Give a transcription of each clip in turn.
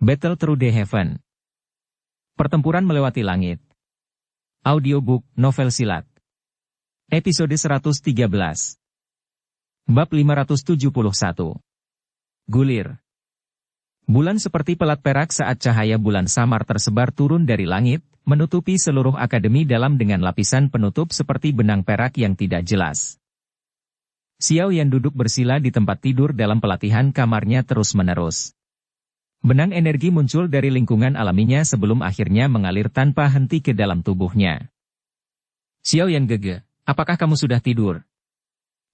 Battle Through the Heaven. Pertempuran melewati langit. Audiobook, novel silat. Episode 113. Bab 571. Gulir. Bulan seperti pelat perak saat cahaya bulan samar tersebar turun dari langit, menutupi seluruh akademi dalam dengan lapisan penutup seperti benang perak yang tidak jelas. Xiao Yan duduk bersila di tempat tidur dalam pelatihan kamarnya terus-menerus. Benang energi muncul dari lingkungan alaminya sebelum akhirnya mengalir tanpa henti ke dalam tubuhnya. Xiao Yan gege, apakah kamu sudah tidur?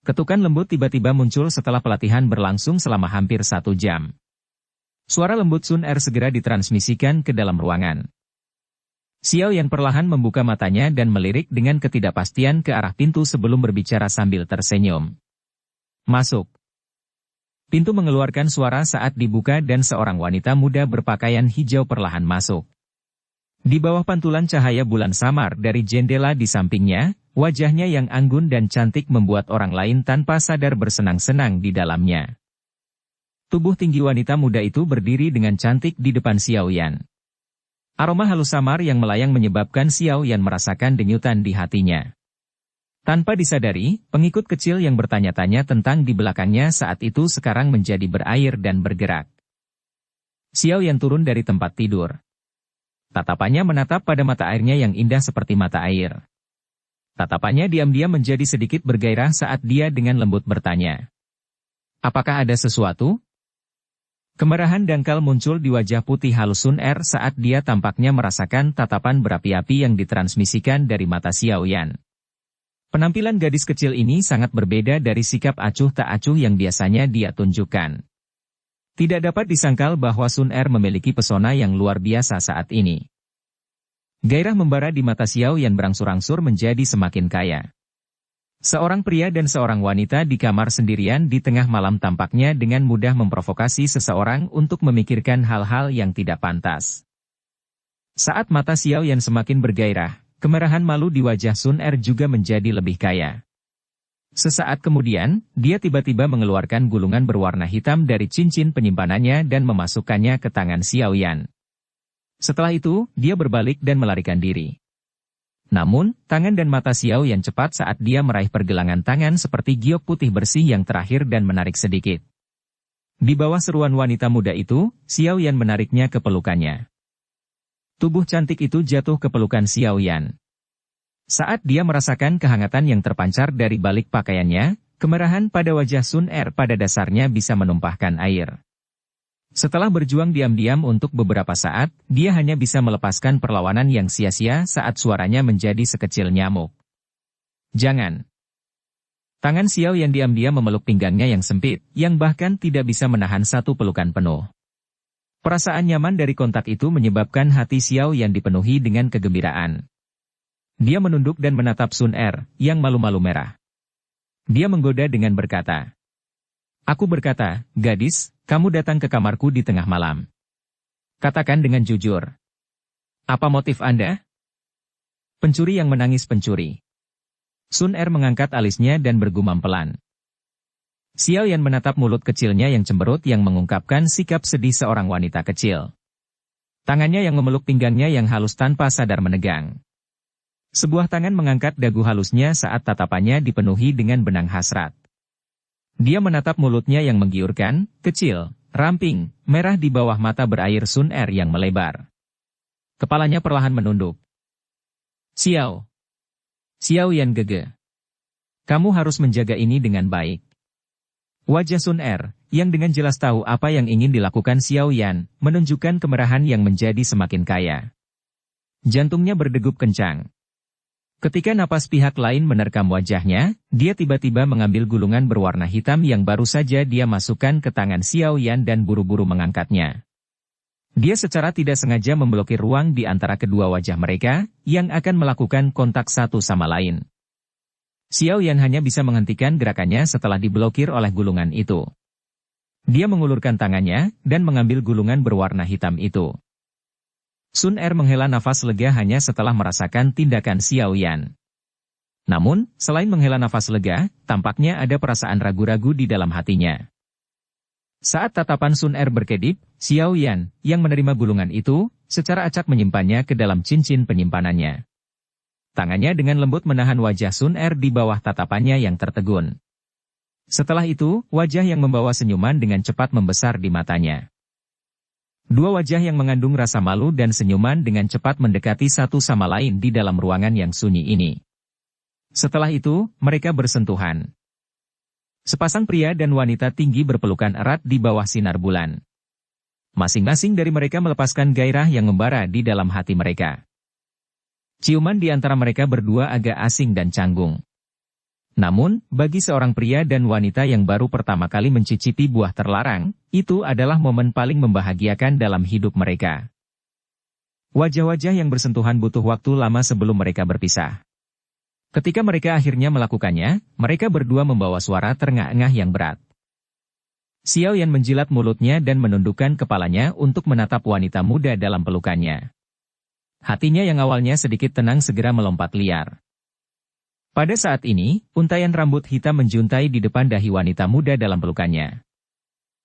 Ketukan lembut tiba-tiba muncul setelah pelatihan berlangsung selama hampir 1 jam. Suara lembut Sun Er segera ditransmisikan ke dalam ruangan. Xiao Yan perlahan membuka matanya dan melirik dengan ketidakpastian ke arah pintu sebelum berbicara sambil tersenyum. Masuk. Pintu mengeluarkan suara saat dibuka dan seorang wanita muda berpakaian hijau perlahan masuk. Di bawah pantulan cahaya bulan samar dari jendela di sampingnya, wajahnya yang anggun dan cantik membuat orang lain tanpa sadar bersenang-senang di dalamnya. Tubuh tinggi wanita muda itu berdiri dengan cantik di depan Xiao Yan. Aroma halus samar yang melayang menyebabkan Xiao Yan merasakan denyutan di hatinya. Tanpa disadari, pengikut kecil yang bertanya-tanya tentang di belakangnya saat itu sekarang menjadi berair dan bergerak. Xiao Yan turun dari tempat tidur. Tatapannya menatap pada mata airnya yang indah seperti mata air. Tatapannya diam-diam menjadi sedikit bergairah saat dia dengan lembut bertanya. Apakah ada sesuatu? Kemerahan dangkal muncul di wajah putih halus Sun Er saat dia tampaknya merasakan tatapan berapi-api yang ditransmisikan dari mata Xiao Yan. Penampilan gadis kecil ini sangat berbeda dari sikap acuh tak acuh yang biasanya dia tunjukkan. Tidak dapat disangkal bahwa Sun Er memiliki pesona yang luar biasa saat ini. Gairah membara di mata Xiao Yan berangsur-angsur menjadi semakin kaya. Seorang pria dan seorang wanita di kamar sendirian di tengah malam tampaknya dengan mudah memprovokasi seseorang untuk memikirkan hal-hal yang tidak pantas. Saat mata Xiao Yan semakin bergairah, kemerahan malu di wajah Sun Er juga menjadi lebih kaya. Sesaat kemudian, dia tiba-tiba mengeluarkan gulungan berwarna hitam dari cincin penyimpanannya dan memasukkannya ke tangan Xiao Yan. Setelah itu, dia berbalik dan melarikan diri. Namun, tangan dan mata Xiao Yan cepat saat dia meraih pergelangan tangan seperti giok putih bersih yang terakhir dan menarik sedikit. Di bawah seruan wanita muda itu, Xiao Yan menariknya ke pelukannya. Tubuh cantik itu jatuh ke pelukan Xiao Yan. Saat dia merasakan kehangatan yang terpancar dari balik pakaiannya, kemerahan pada wajah Sun Er pada dasarnya bisa menumpahkan air. Setelah berjuang diam-diam untuk beberapa saat, dia hanya bisa melepaskan perlawanan yang sia-sia saat suaranya menjadi sekecil nyamuk. Jangan. Tangan Xiao Yan diam-diam memeluk pinggangnya yang sempit, yang bahkan tidak bisa menahan satu pelukan penuh. Perasaan nyaman dari kontak itu menyebabkan hati Xiao Yan dipenuhi dengan kegembiraan. Dia menunduk dan menatap Sun Er, yang malu-malu merah. Dia menggoda dengan berkata, "Aku berkata, gadis, kamu datang ke kamarku di tengah malam. Katakan dengan jujur. Apa motif Anda?" Pencuri yang menangis pencuri. Sun Er mengangkat alisnya dan bergumam pelan. Xiao Yan menatap mulut kecilnya yang cemberut yang mengungkapkan sikap sedih seorang wanita kecil. Tangannya yang memeluk pinggangnya yang halus tanpa sadar menegang. Sebuah tangan mengangkat dagu halusnya saat tatapannya dipenuhi dengan benang hasrat. Dia menatap mulutnya yang menggiurkan, kecil, ramping, merah di bawah mata berair Sun Er yang melebar. Kepalanya perlahan menunduk. Xiao Yan gege. Kamu harus menjaga ini dengan baik. Wajah Sun Er, yang dengan jelas tahu apa yang ingin dilakukan Xiao Yan, menunjukkan kemerahan yang menjadi semakin kaya. Jantungnya berdegup kencang. Ketika napas pihak lain menerkam wajahnya, dia tiba-tiba mengambil gulungan berwarna hitam yang baru saja dia masukkan ke tangan Xiao Yan dan buru-buru mengangkatnya. Dia secara tidak sengaja memblokir ruang di antara kedua wajah mereka, yang akan melakukan kontak satu sama lain. Xiao Yan hanya bisa menghentikan gerakannya setelah diblokir oleh gulungan itu. Dia mengulurkan tangannya, dan mengambil gulungan berwarna hitam itu. Sun Er menghela nafas lega hanya setelah merasakan tindakan Xiao Yan. Namun, selain menghela nafas lega, tampaknya ada perasaan ragu-ragu di dalam hatinya. Saat tatapan Sun Er berkedip, Xiao Yan, yang menerima gulungan itu, secara acak menyimpannya ke dalam cincin penyimpanannya. Tangannya dengan lembut menahan wajah Sun Er di bawah tatapannya yang tertegun. Setelah itu, wajah yang membawa senyuman dengan cepat membesar di matanya. Dua wajah yang mengandung rasa malu dan senyuman dengan cepat mendekati satu sama lain di dalam ruangan yang sunyi ini. Setelah itu, mereka bersentuhan. Sepasang pria dan wanita tinggi berpelukan erat di bawah sinar bulan. Masing-masing dari mereka melepaskan gairah yang membara di dalam hati mereka. Ciuman di antara mereka berdua agak asing dan canggung. Namun, bagi seorang pria dan wanita yang baru pertama kali mencicipi buah terlarang, itu adalah momen paling membahagiakan dalam hidup mereka. Wajah-wajah yang bersentuhan butuh waktu lama sebelum mereka berpisah. Ketika mereka akhirnya melakukannya, mereka berdua membawa suara terengah-engah yang berat. Xiao Yan menjilat mulutnya dan menundukkan kepalanya untuk menatap wanita muda dalam pelukannya. Hatinya yang awalnya sedikit tenang segera melompat liar. Pada saat ini, untaian rambut hitam menjuntai di depan dahi wanita muda dalam pelukannya.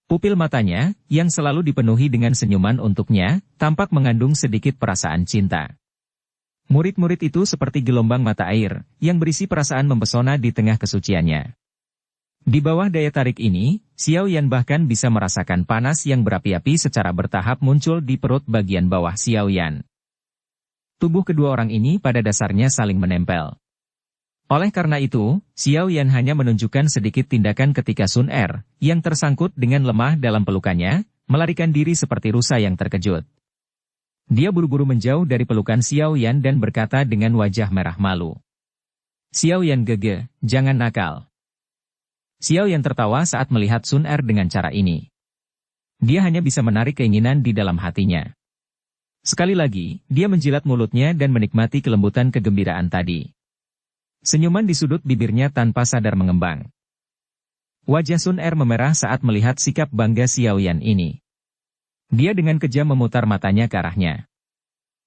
Pupil matanya, yang selalu dipenuhi dengan senyuman untuknya, tampak mengandung sedikit perasaan cinta. Murid-murid itu seperti gelombang mata air, yang berisi perasaan mempesona di tengah kesuciannya. Di bawah daya tarik ini, Xiao Yan bahkan bisa merasakan panas yang berapi-api secara bertahap muncul di perut bagian bawah Xiao Yan. Tubuh kedua orang ini pada dasarnya saling menempel. Oleh karena itu, Xiao Yan hanya menunjukkan sedikit tindakan ketika Sun Er, yang tersangkut dengan lemah dalam pelukannya, melarikan diri seperti rusa yang terkejut. Dia buru-buru menjauh dari pelukan Xiao Yan dan berkata dengan wajah merah malu. Xiao Yan gege, jangan nakal. Xiao Yan tertawa saat melihat Sun Er dengan cara ini. Dia hanya bisa menarik keinginan di dalam hatinya. Sekali lagi, dia menjilat mulutnya dan menikmati kelembutan kegembiraan tadi. Senyuman di sudut bibirnya tanpa sadar mengembang. Wajah Sun Er memerah saat melihat sikap bangga Xiao Yan ini. Dia dengan kejam memutar matanya ke arahnya.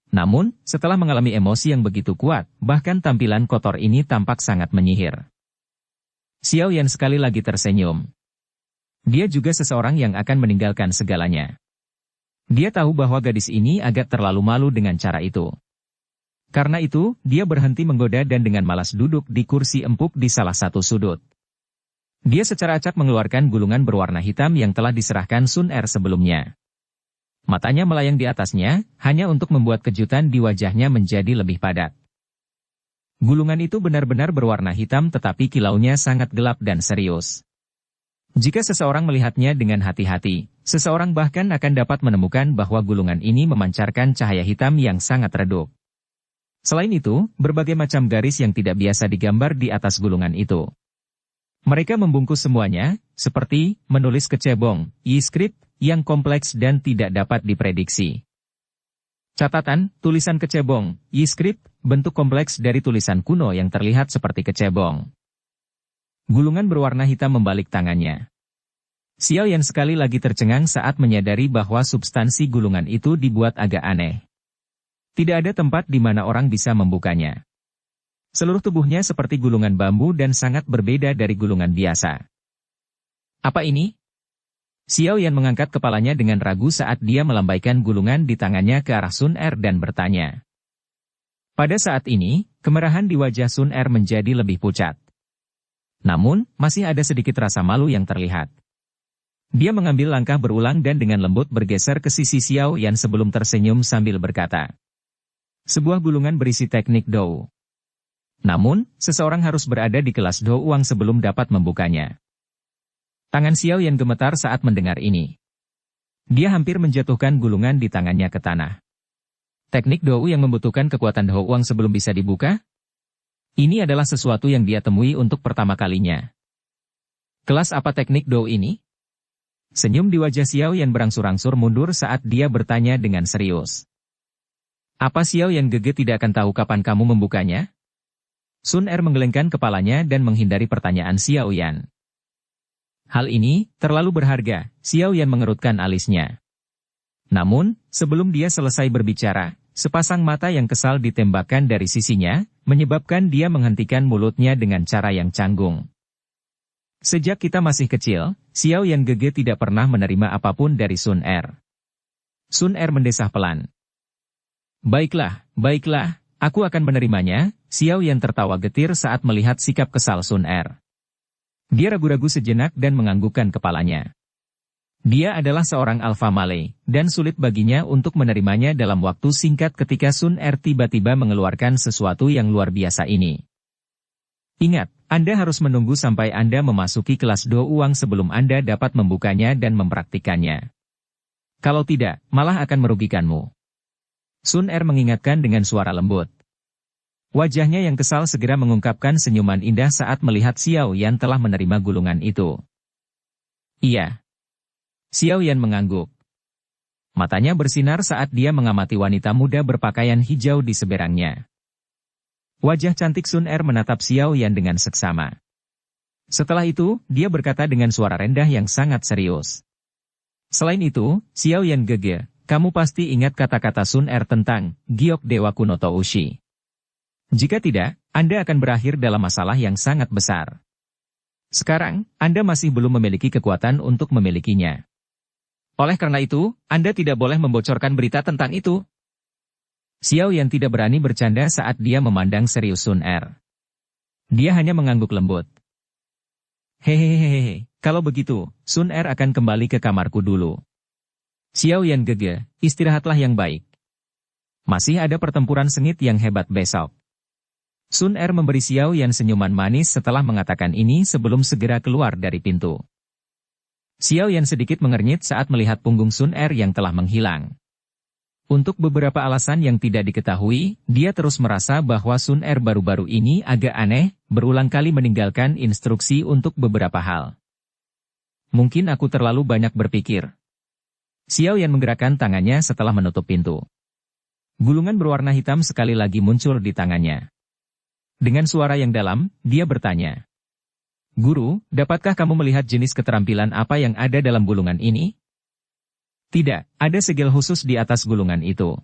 Namun, setelah mengalami emosi yang begitu kuat, bahkan tampilan kotor ini tampak sangat menyihir. Xiao Yan sekali lagi tersenyum. Dia juga seseorang yang akan meninggalkan segalanya. Dia tahu bahwa gadis ini agak terlalu malu dengan cara itu. Karena itu, dia berhenti menggoda dan dengan malas duduk di kursi empuk di salah satu sudut. Dia secara acak mengeluarkan gulungan berwarna hitam yang telah diserahkan Sun Er sebelumnya. Matanya melayang di atasnya, hanya untuk membuat kejutan di wajahnya menjadi lebih padat. Gulungan itu benar-benar berwarna hitam tetapi kilaunya sangat gelap dan serius. Jika seseorang melihatnya dengan hati-hati, seseorang bahkan akan dapat menemukan bahwa gulungan ini memancarkan cahaya hitam yang sangat redup. Selain itu, berbagai macam garis yang tidak biasa digambar di atas gulungan itu. Mereka membungkus semuanya, seperti menulis kecebong, yi-script, yang kompleks dan tidak dapat diprediksi. Catatan, tulisan kecebong, yi-script, bentuk kompleks dari tulisan kuno yang terlihat seperti kecebong. Gulungan berwarna hitam membalik tangannya. Xiao Yan sekali lagi tercengang saat menyadari bahwa substansi gulungan itu dibuat agak aneh. Tidak ada tempat di mana orang bisa membukanya. Seluruh tubuhnya seperti gulungan bambu dan sangat berbeda dari gulungan biasa. Apa ini? Xiao Yan mengangkat kepalanya dengan ragu saat dia melambaikan gulungan di tangannya ke arah Sun Er dan bertanya. Pada saat ini, kemerahan di wajah Sun Er menjadi lebih pucat. Namun, masih ada sedikit rasa malu yang terlihat. Dia mengambil langkah berulang dan dengan lembut bergeser ke sisi Xiao Yan sebelum tersenyum sambil berkata. Sebuah gulungan berisi teknik Dou. Namun, seseorang harus berada di kelas Dou Uang sebelum dapat membukanya. Tangan Xiao Yan gemetar saat mendengar ini. Dia hampir menjatuhkan gulungan di tangannya ke tanah. Teknik Dou yang membutuhkan kekuatan Dou Uang sebelum bisa dibuka? Ini adalah sesuatu yang dia temui untuk pertama kalinya. Kelas apa teknik Dou ini? Senyum di wajah Xiao Yan berangsur-angsur mundur saat dia bertanya dengan serius. Apa Xiao Yan gege tidak akan tahu kapan kamu membukanya? Sun Er menggelengkan kepalanya dan menghindari pertanyaan Xiao Yan. Hal ini terlalu berharga, Xiao Yan mengerutkan alisnya. Namun, sebelum dia selesai berbicara, sepasang mata yang kesal ditembakkan dari sisinya, menyebabkan dia menghentikan mulutnya dengan cara yang canggung. Sejak kita masih kecil, Xiao Yan Gege tidak pernah menerima apapun dari Sun Er. Sun Er mendesah pelan. Baiklah, baiklah, aku akan menerimanya. Xiao Yan tertawa getir saat melihat sikap kesal Sun Er. Dia ragu-ragu sejenak dan menganggukkan kepalanya. Dia adalah seorang alpha male, dan sulit baginya untuk menerimanya dalam waktu singkat ketika Sun Er tiba-tiba mengeluarkan sesuatu yang luar biasa ini. Ingat, Anda harus menunggu sampai Anda memasuki kelas Do Uang sebelum Anda dapat membukanya dan mempraktikannya. Kalau tidak, malah akan merugikanmu. Sun Er mengingatkan dengan suara lembut. Wajahnya yang kesal segera mengungkapkan senyuman indah saat melihat Xiao Yan telah menerima gulungan itu. Iya. Xiao Yan mengangguk. Matanya bersinar saat dia mengamati wanita muda berpakaian hijau di seberangnya. Wajah cantik Sun Er menatap Xiao Yan dengan seksama. Setelah itu, dia berkata dengan suara rendah yang sangat serius. Selain itu, Xiao Yan Gege, kamu pasti ingat kata-kata Sun Er tentang Giok Dewa Kuno Toushi. Jika tidak, Anda akan berakhir dalam masalah yang sangat besar. Sekarang, Anda masih belum memiliki kekuatan untuk memilikinya. Oleh karena itu, Anda tidak boleh membocorkan berita tentang itu. Xiao Yan tidak berani bercanda saat dia memandang serius Sun Er. Dia hanya mengangguk lembut. Hehehehe, kalau begitu, Sun Er akan kembali ke kamarku dulu. Xiao Yan Gege, istirahatlah yang baik. Masih ada pertempuran sengit yang hebat besok. Sun Er memberi Xiao Yan senyuman manis setelah mengatakan ini sebelum segera keluar dari pintu. Xiao Yan sedikit mengernyit saat melihat punggung Sun Er yang telah menghilang. Untuk beberapa alasan yang tidak diketahui, dia terus merasa bahwa Sun Er baru-baru ini agak aneh, berulang kali meninggalkan instruksi untuk beberapa hal. Mungkin aku terlalu banyak berpikir. Xiao Yan menggerakkan tangannya setelah menutup pintu. Gulungan berwarna hitam sekali lagi muncul di tangannya. Dengan suara yang dalam, dia bertanya. Guru, dapatkah kamu melihat jenis keterampilan apa yang ada dalam gulungan ini? Tidak, ada segel khusus di atas gulungan itu.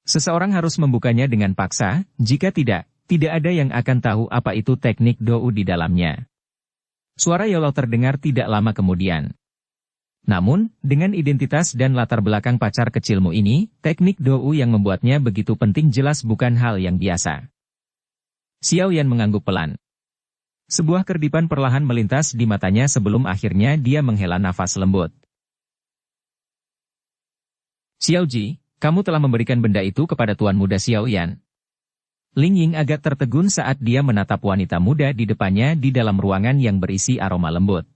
Seseorang harus membukanya dengan paksa, jika tidak, tidak ada yang akan tahu apa itu teknik Dou di dalamnya. Suara Yolo terdengar tidak lama kemudian. Namun, dengan identitas dan latar belakang pacar kecilmu ini, teknik Dou yang membuatnya begitu penting jelas bukan hal yang biasa. Xiao Yan mengangguk pelan. Sebuah kerdipan perlahan melintas di matanya sebelum akhirnya dia menghela nafas lembut. Xiao Ji, kamu telah memberikan benda itu kepada Tuan Muda Xiao Yan. Ling Ying agak tertegun saat dia menatap wanita muda di depannya di dalam ruangan yang berisi aroma lembut.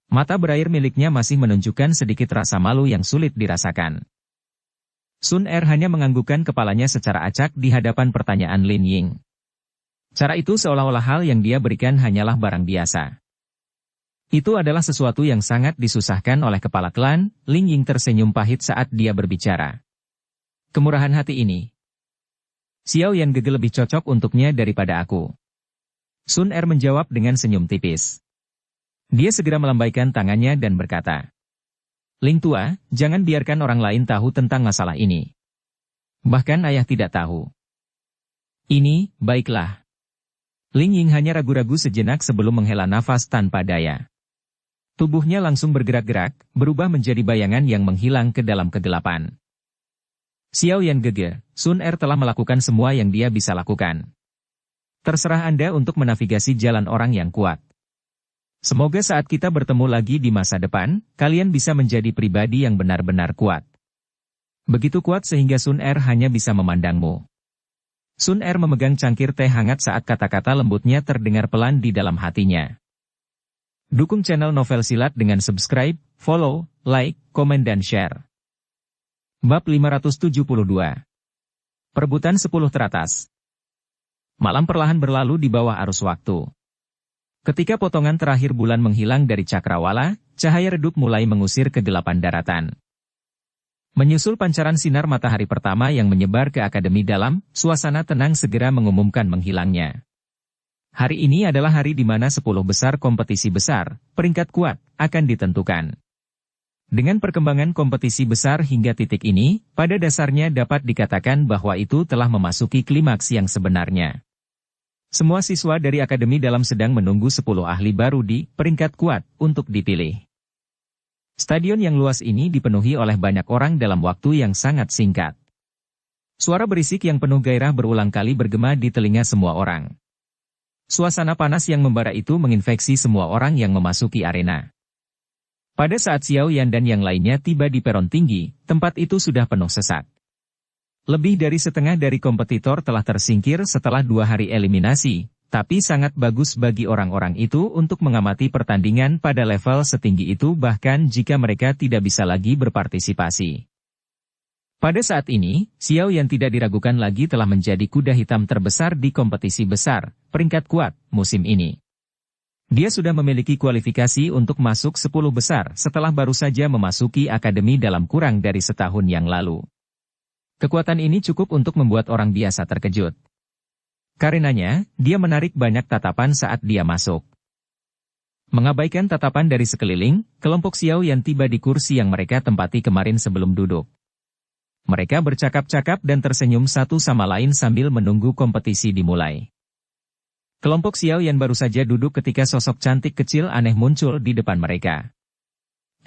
Mata berair miliknya masih menunjukkan sedikit rasa malu yang sulit dirasakan. Sun Er hanya menganggukkan kepalanya secara acak di hadapan pertanyaan Lin Ying. Cara itu seolah-olah hal yang dia berikan hanyalah barang biasa. Itu adalah sesuatu yang sangat disusahkan oleh kepala klan. Ling Ying tersenyum pahit saat dia berbicara. Kemurahan hati ini. Xiao Yan Gege lebih cocok untuknya daripada aku. Sun Er menjawab dengan senyum tipis. Dia segera melambaikan tangannya dan berkata. Ling tua, jangan biarkan orang lain tahu tentang masalah ini. Bahkan ayah tidak tahu. Ini, baiklah. Ling Ying hanya ragu-ragu sejenak sebelum menghela nafas tanpa daya. Tubuhnya langsung bergerak-gerak, berubah menjadi bayangan yang menghilang ke dalam kegelapan. Xiao Yan Gege, Sun Er telah melakukan semua yang dia bisa lakukan. Terserah Anda untuk menavigasi jalan orang yang kuat. Semoga saat kita bertemu lagi di masa depan, kalian bisa menjadi pribadi yang benar-benar kuat. Begitu kuat sehingga Sun Er hanya bisa memandangmu. Sun Er memegang cangkir teh hangat saat kata-kata lembutnya terdengar pelan di dalam hatinya. Dukung channel Novel Silat dengan subscribe, follow, like, komen dan share. Bab 572. Perebutan 10 teratas. Malam perlahan berlalu di bawah arus waktu. Ketika potongan terakhir bulan menghilang dari cakrawala, cahaya redup mulai mengusir kegelapan daratan. Menyusul pancaran sinar matahari pertama yang menyebar ke Akademi Dalam, suasana tenang segera mengumumkan menghilangnya. Hari ini adalah hari di mana 10 besar kompetisi besar, peringkat kuat, akan ditentukan. Dengan perkembangan kompetisi besar hingga titik ini, pada dasarnya dapat dikatakan bahwa itu telah memasuki klimaks yang sebenarnya. Semua siswa dari Akademi Dalam sedang menunggu 10 ahli baru di peringkat kuat untuk dipilih. Stadion yang luas ini dipenuhi oleh banyak orang dalam waktu yang sangat singkat. Suara berisik yang penuh gairah berulang kali bergema di telinga semua orang. Suasana panas yang membara itu menginfeksi semua orang yang memasuki arena. Pada saat Xiao Yan dan yang lainnya tiba di peron tinggi, tempat itu sudah penuh sesak. Lebih dari setengah dari kompetitor telah tersingkir setelah 2 hari eliminasi, tapi sangat bagus bagi orang-orang itu untuk mengamati pertandingan pada level setinggi itu bahkan jika mereka tidak bisa lagi berpartisipasi. Pada saat ini, Xiao Yan tidak diragukan lagi telah menjadi kuda hitam terbesar di kompetisi besar, peringkat kuat, musim ini. Dia sudah memiliki kualifikasi untuk masuk 10 besar setelah baru saja memasuki akademi dalam kurang dari setahun yang lalu. Kekuatan ini cukup untuk membuat orang biasa terkejut. Karenanya, dia menarik banyak tatapan saat dia masuk. Mengabaikan tatapan dari sekeliling, kelompok Xiao Yan tiba di kursi yang mereka tempati kemarin sebelum duduk. Mereka bercakap-cakap dan tersenyum satu sama lain sambil menunggu kompetisi dimulai. Kelompok Xiao Yan baru saja duduk ketika sosok cantik kecil aneh muncul di depan mereka.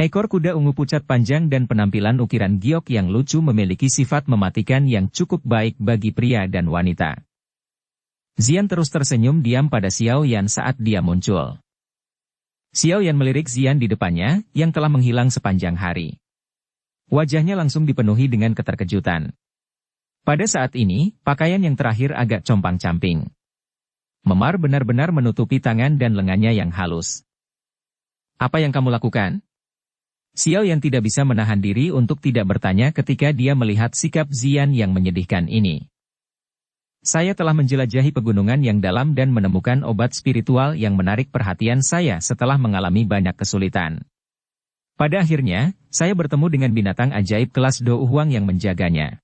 Ekor kuda ungu pucat panjang dan penampilan ukiran giok yang lucu memiliki sifat mematikan yang cukup baik bagi pria dan wanita. Zian terus tersenyum diam pada Xiao Yan saat dia muncul. Xiao Yan melirik Zian di depannya, yang telah menghilang sepanjang hari. Wajahnya langsung dipenuhi dengan keterkejutan. Pada saat ini, pakaian yang terakhir agak compang-camping. Memar benar-benar menutupi tangan dan lengannya yang halus. Apa yang kamu lakukan? Xiao Yan tidak bisa menahan diri untuk tidak bertanya ketika dia melihat sikap Zian yang menyedihkan ini. Saya telah menjelajahi pegunungan yang dalam dan menemukan obat spiritual yang menarik perhatian saya setelah mengalami banyak kesulitan. Pada akhirnya, saya bertemu dengan binatang ajaib kelas Do Huang yang menjaganya.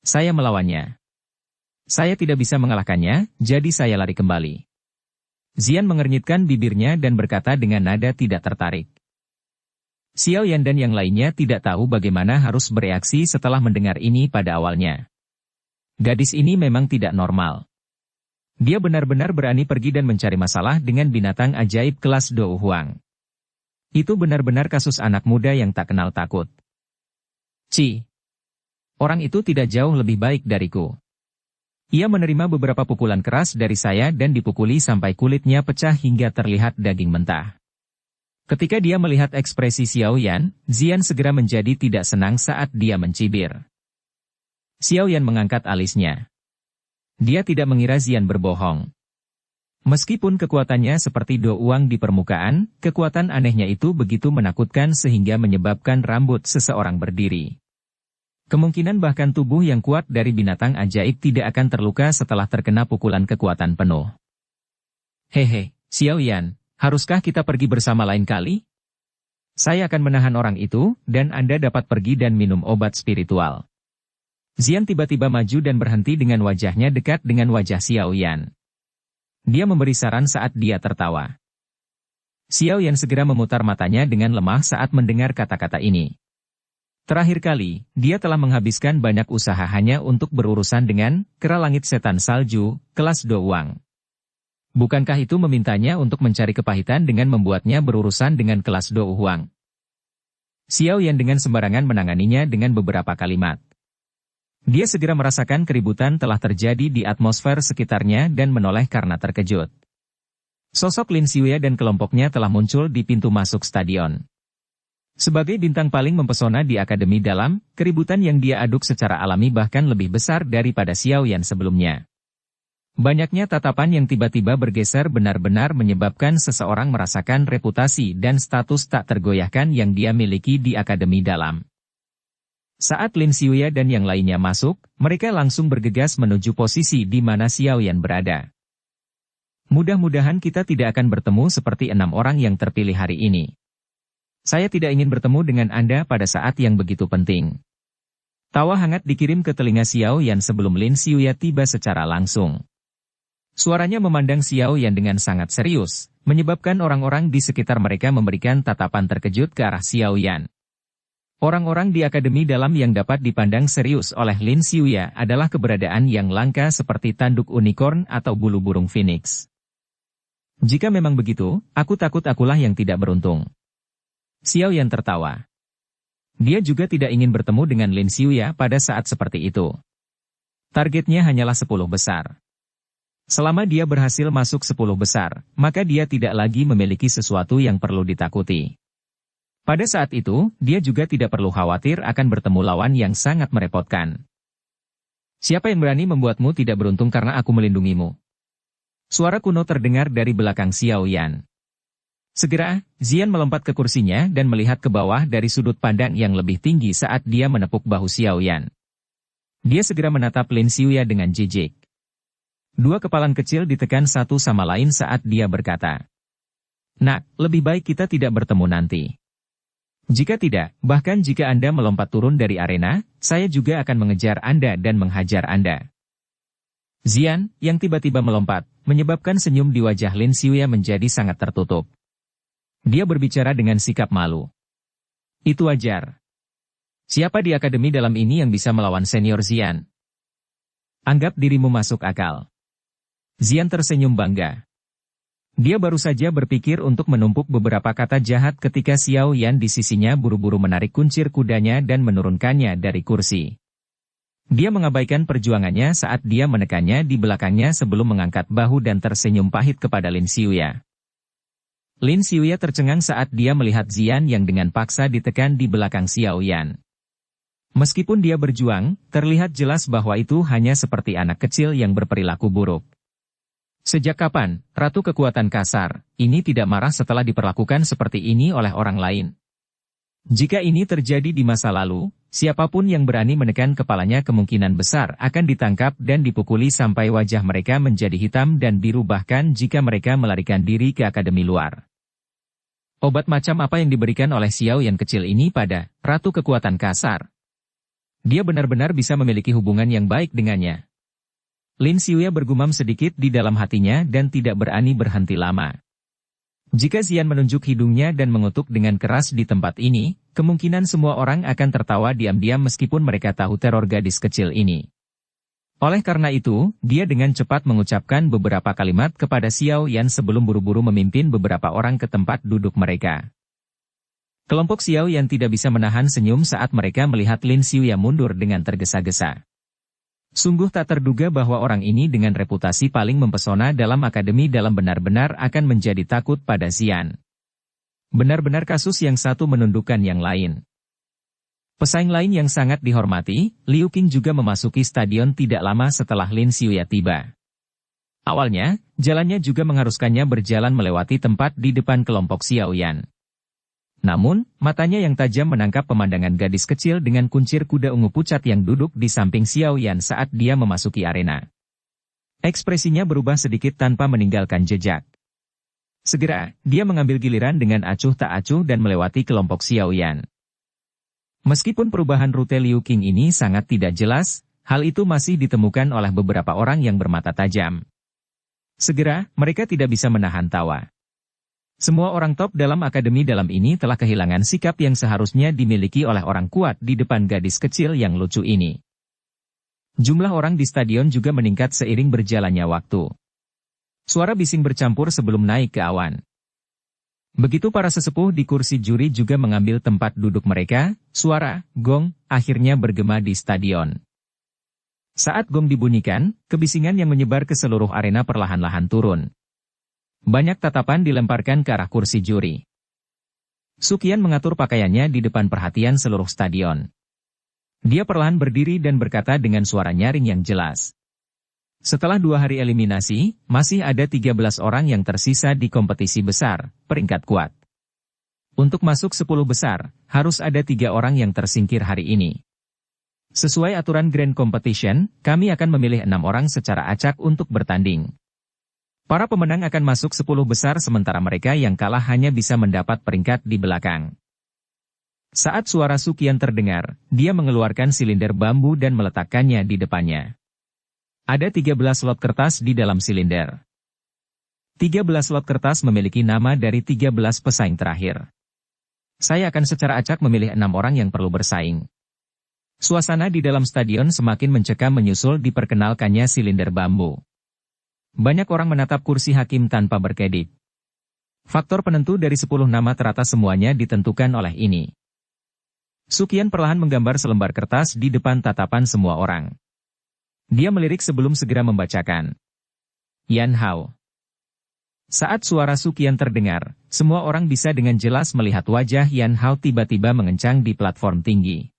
Saya melawannya. Saya tidak bisa mengalahkannya, jadi saya lari kembali. Zian mengernyitkan bibirnya dan berkata dengan nada tidak tertarik. Xiao Yan dan yang lainnya tidak tahu bagaimana harus bereaksi setelah mendengar ini pada awalnya. Gadis ini memang tidak normal. Dia benar-benar berani pergi dan mencari masalah dengan binatang ajaib kelas Do Huang. Itu benar-benar kasus anak muda yang tak kenal takut. Orang itu tidak jauh lebih baik dariku. Ia menerima beberapa pukulan keras dari saya dan dipukuli sampai kulitnya pecah hingga terlihat daging mentah. Ketika dia melihat ekspresi Xiao Yan, Zian segera menjadi tidak senang saat dia mencibir. Xiao Yan mengangkat alisnya. Dia tidak mengira Zian berbohong. Meskipun kekuatannya seperti Do Uang di permukaan, kekuatan anehnya itu begitu menakutkan sehingga menyebabkan rambut seseorang berdiri. Kemungkinan bahkan tubuh yang kuat dari binatang ajaib tidak akan terluka setelah terkena pukulan kekuatan penuh. Hehe, Xiao Yan. Haruskah kita pergi bersama lain kali? Saya akan menahan orang itu, dan Anda dapat pergi dan minum obat spiritual. Zian tiba-tiba maju dan berhenti dengan wajahnya dekat dengan wajah Xiao Yan. Dia memberi saran saat dia tertawa. Xiao Yan segera memutar matanya dengan lemah saat mendengar kata-kata ini. Terakhir kali, dia telah menghabiskan banyak usaha hanya untuk berurusan dengan kera langit setan salju, kelas Do Wang. Bukankah itu memintanya untuk mencari kepahitan dengan membuatnya berurusan dengan kelas Do Huang? Xiao Yan dengan sembarangan menanganinya dengan beberapa kalimat. Dia segera merasakan keributan telah terjadi di atmosfer sekitarnya dan menoleh karena terkejut. Sosok Lin Xiuya dan kelompoknya telah muncul di pintu masuk stadion. Sebagai bintang paling mempesona di Akademi Dalam, keributan yang dia aduk secara alami bahkan lebih besar daripada Xiao Yan sebelumnya. Banyaknya tatapan yang tiba-tiba bergeser benar-benar menyebabkan seseorang merasakan reputasi dan status tak tergoyahkan yang dia miliki di Akademi Dalam. Saat Lin Xiuya dan yang lainnya masuk, mereka langsung bergegas menuju posisi di mana Xiao Yan berada. Mudah-mudahan kita tidak akan bertemu seperti 6 orang yang terpilih hari ini. Saya tidak ingin bertemu dengan Anda pada saat yang begitu penting. Tawa hangat dikirim ke telinga Xiao Yan sebelum Lin Xiuya tiba secara langsung. Suaranya memandang Xiao Yan dengan sangat serius, menyebabkan orang-orang di sekitar mereka memberikan tatapan terkejut ke arah Xiao Yan. Orang-orang di Akademi Dalam yang dapat dipandang serius oleh Lin Xiuya adalah keberadaan yang langka seperti tanduk unicorn atau bulu burung phoenix. Jika memang begitu, aku takut akulah yang tidak beruntung. Xiao Yan tertawa. Dia juga tidak ingin bertemu dengan Lin Xiuya pada saat seperti itu. Targetnya hanyalah 10 besar. Selama dia berhasil masuk 10 besar, maka dia tidak lagi memiliki sesuatu yang perlu ditakuti. Pada saat itu, dia juga tidak perlu khawatir akan bertemu lawan yang sangat merepotkan. Siapa yang berani membuatmu tidak beruntung karena aku melindungimu? Suara kuno terdengar dari belakang Xiao Yan. Segera, Zian melompat ke kursinya dan melihat ke bawah dari sudut pandang yang lebih tinggi saat dia menepuk bahu Xiao Yan. Dia segera menatap Lin Xiuya dengan jijik. Dua kepalan kecil ditekan satu sama lain saat dia berkata, "Nak, lebih baik kita tidak bertemu nanti. Jika tidak, bahkan jika Anda melompat turun dari arena, saya juga akan mengejar Anda dan menghajar Anda." Zian, yang tiba-tiba melompat, menyebabkan senyum di wajah Lin Xiuya menjadi sangat tertutup. Dia berbicara dengan sikap malu. "Itu wajar. Siapa di Akademi Dalam ini yang bisa melawan senior Zian? Anggap dirimu masuk akal." Zian tersenyum bangga. Dia baru saja berpikir untuk menumpuk beberapa kata jahat ketika Xiao Yan di sisinya buru-buru menarik kuncir kudanya dan menurunkannya dari kursi. Dia mengabaikan perjuangannya saat dia menekannya di belakangnya sebelum mengangkat bahu dan tersenyum pahit kepada Lin Xiuya. Lin Xiuya tercengang saat dia melihat Zian yang dengan paksa ditekan di belakang Xiao Yan. Meskipun dia berjuang, terlihat jelas bahwa itu hanya seperti anak kecil yang berperilaku buruk. Sejak kapan, Ratu Kekuatan Kasar, ini tidak marah setelah diperlakukan seperti ini oleh orang lain? Jika ini terjadi di masa lalu, siapapun yang berani menekan kepalanya kemungkinan besar akan ditangkap dan dipukuli sampai wajah mereka menjadi hitam dan biru bahkan jika mereka melarikan diri ke akademi luar. Obat macam apa yang diberikan oleh Xiao yang kecil ini pada Ratu Kekuatan Kasar? Dia benar-benar bisa memiliki hubungan yang baik dengannya. Lin Xiuya bergumam sedikit di dalam hatinya dan tidak berani berhenti lama. Jika Zian menunjuk hidungnya dan mengutuk dengan keras di tempat ini, kemungkinan semua orang akan tertawa diam-diam meskipun mereka tahu teror gadis kecil ini. Oleh karena itu, dia dengan cepat mengucapkan beberapa kalimat kepada Xiao Yan sebelum buru-buru memimpin beberapa orang ke tempat duduk mereka. Kelompok Xiao Yan tidak bisa menahan senyum saat mereka melihat Lin Xiuya mundur dengan tergesa-gesa. Sungguh tak terduga bahwa orang ini dengan reputasi paling mempesona dalam Akademi Dalam benar-benar akan menjadi takut pada Zian. Benar-benar kasus yang satu menundukkan yang lain. Pesaing lain yang sangat dihormati, Liu Qing juga memasuki stadion tidak lama setelah Lin Xiuya tiba. Awalnya, jalannya juga mengharuskannya berjalan melewati tempat di depan kelompok Xiao Yan. Namun, matanya yang tajam menangkap pemandangan gadis kecil dengan kuncir kuda ungu pucat yang duduk di samping Xiao Yan saat dia memasuki arena. Ekspresinya berubah sedikit tanpa meninggalkan jejak. Segera, dia mengambil giliran dengan acuh tak acuh dan melewati kelompok Xiao Yan. Meskipun perubahan rute Liu Qing ini sangat tidak jelas, hal itu masih ditemukan oleh beberapa orang yang bermata tajam. Segera, mereka tidak bisa menahan tawa. Semua orang top dalam Akademi Dalam ini telah kehilangan sikap yang seharusnya dimiliki oleh orang kuat di depan gadis kecil yang lucu ini. Jumlah orang di stadion juga meningkat seiring berjalannya waktu. Suara bising bercampur sebelum naik ke awan. Begitu para sesepuh di kursi juri juga mengambil tempat duduk mereka, suara gong akhirnya bergema di stadion. Saat gong dibunyikan, kebisingan yang menyebar ke seluruh arena perlahan-lahan turun. Banyak tatapan dilemparkan ke arah kursi juri. Sukian mengatur pakaiannya di depan perhatian seluruh stadion. Dia perlahan berdiri dan berkata dengan suara nyaring yang jelas. Setelah 2 hari eliminasi, masih ada 13 orang yang tersisa di kompetisi besar, peringkat kuat. Untuk masuk 10 besar, harus ada 3 orang yang tersingkir hari ini. Sesuai aturan Grand Competition, kami akan memilih 6 orang secara acak untuk bertanding. Para pemenang akan masuk 10 besar sementara mereka yang kalah hanya bisa mendapat peringkat di belakang. Saat suara Sukian terdengar, dia mengeluarkan silinder bambu dan meletakkannya di depannya. Ada 13 slot kertas di dalam silinder. 13 slot kertas memiliki nama dari 13 pesaing terakhir. Saya akan secara acak memilih 6 orang yang perlu bersaing. Suasana di dalam stadion semakin mencekam menyusul diperkenalkannya silinder bambu. Banyak orang menatap kursi hakim tanpa berkedip. Faktor penentu dari 10 nama teratas semuanya ditentukan oleh ini. Sukian perlahan menggambar selembar kertas di depan tatapan semua orang. Dia melirik sebelum segera membacakan. Yan Hao. Saat suara Sukian terdengar, semua orang bisa dengan jelas melihat wajah Yan Hao tiba-tiba mengencang di platform tinggi.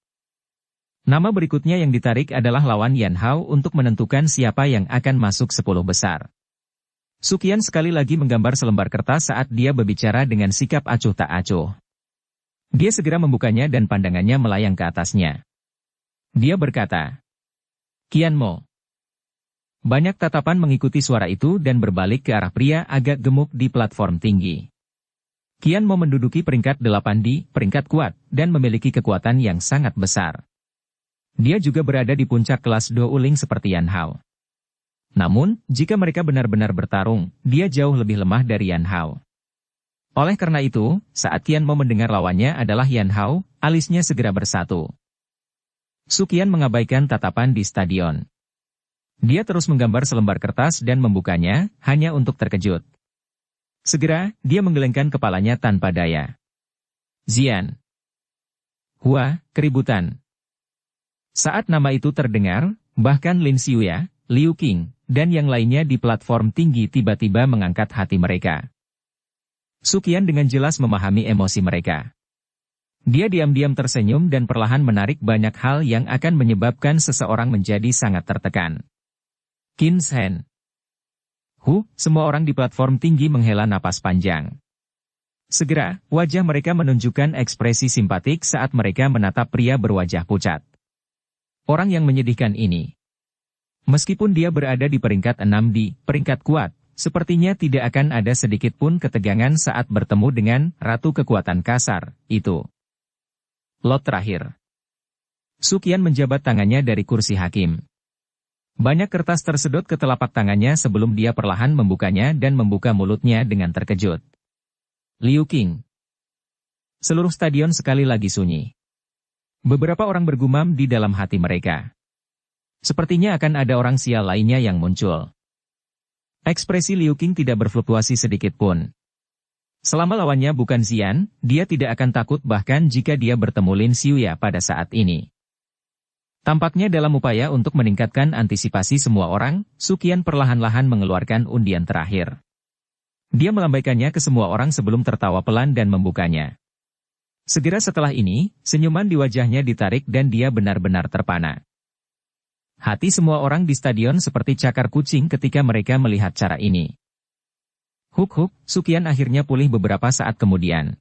Nama berikutnya yang ditarik adalah lawan Yan Hao untuk menentukan siapa yang akan masuk 10 besar. Sukian sekali lagi menggambar selembar kertas saat dia berbicara dengan sikap acuh tak acuh. Dia segera membukanya dan pandangannya melayang ke atasnya. Dia berkata, Qian Mo. Banyak tatapan mengikuti suara itu dan berbalik ke arah pria agak gemuk di platform tinggi. Qian Mo menduduki peringkat 8 di peringkat kuat dan memiliki kekuatan yang sangat besar. Dia juga berada di puncak kelas Do Uling seperti Yan Hao. Namun, jika mereka benar-benar bertarung, dia jauh lebih lemah dari Yan Hao. Oleh karena itu, saat Qian Mo mendengar lawannya adalah Yan Hao, alisnya segera bersatu. Sukian mengabaikan tatapan di stadion. Dia terus menggambar selembar kertas dan membukanya, hanya untuk terkejut. Segera, dia menggelengkan kepalanya tanpa daya. Zian. Hua, keributan. Saat nama itu terdengar, bahkan Lin Xiuya, Liu Qing, dan yang lainnya di platform tinggi tiba-tiba mengangkat hati mereka. Sukian dengan jelas memahami emosi mereka. Dia diam-diam tersenyum dan perlahan menarik banyak hal yang akan menyebabkan seseorang menjadi sangat tertekan. Qin Shen. Semua orang di platform tinggi menghela napas panjang. Segera, wajah mereka menunjukkan ekspresi simpatik saat mereka menatap pria berwajah pucat. Orang yang menyedihkan ini. Meskipun dia berada di peringkat 6 di peringkat kuat, sepertinya tidak akan ada sedikit pun ketegangan saat bertemu dengan Ratu Kekuatan Kasar, itu. Lot terakhir. Sukian menjabat tangannya dari kursi hakim. Banyak kertas tersedot ke telapak tangannya sebelum dia perlahan membukanya dan membuka mulutnya dengan terkejut. Liu Qing. Seluruh stadion sekali lagi sunyi. Beberapa orang bergumam di dalam hati mereka. Sepertinya akan ada orang sial lainnya yang muncul. Ekspresi Liu Qing tidak berfluktuasi sedikit pun. Selama lawannya bukan Zian, dia tidak akan takut bahkan jika dia bertemu Lin Xiuya pada saat ini. Tampaknya dalam upaya untuk meningkatkan antisipasi semua orang, Sukian perlahan-lahan mengeluarkan undian terakhir. Dia melambaikannya ke semua orang sebelum tertawa pelan dan membukanya. Segera setelah ini, senyuman di wajahnya ditarik dan dia benar-benar terpana. Hati semua orang di stadion seperti cakar kucing ketika mereka melihat cara ini. Sukian akhirnya pulih beberapa saat kemudian.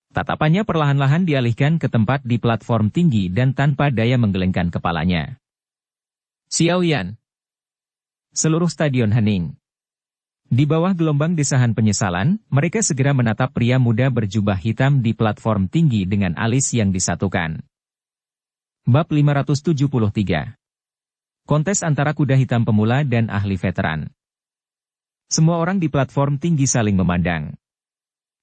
Tatapannya perlahan-lahan dialihkan ke tempat di platform tinggi dan tanpa daya menggelengkan kepalanya. Xiao Yan. Seluruh stadion hening. Di bawah gelombang desahan penyesalan, mereka segera menatap pria muda berjubah hitam di platform tinggi dengan alis yang disatukan. Bab 573. Kontes antara kuda hitam pemula dan ahli veteran. Semua orang di platform tinggi saling memandang.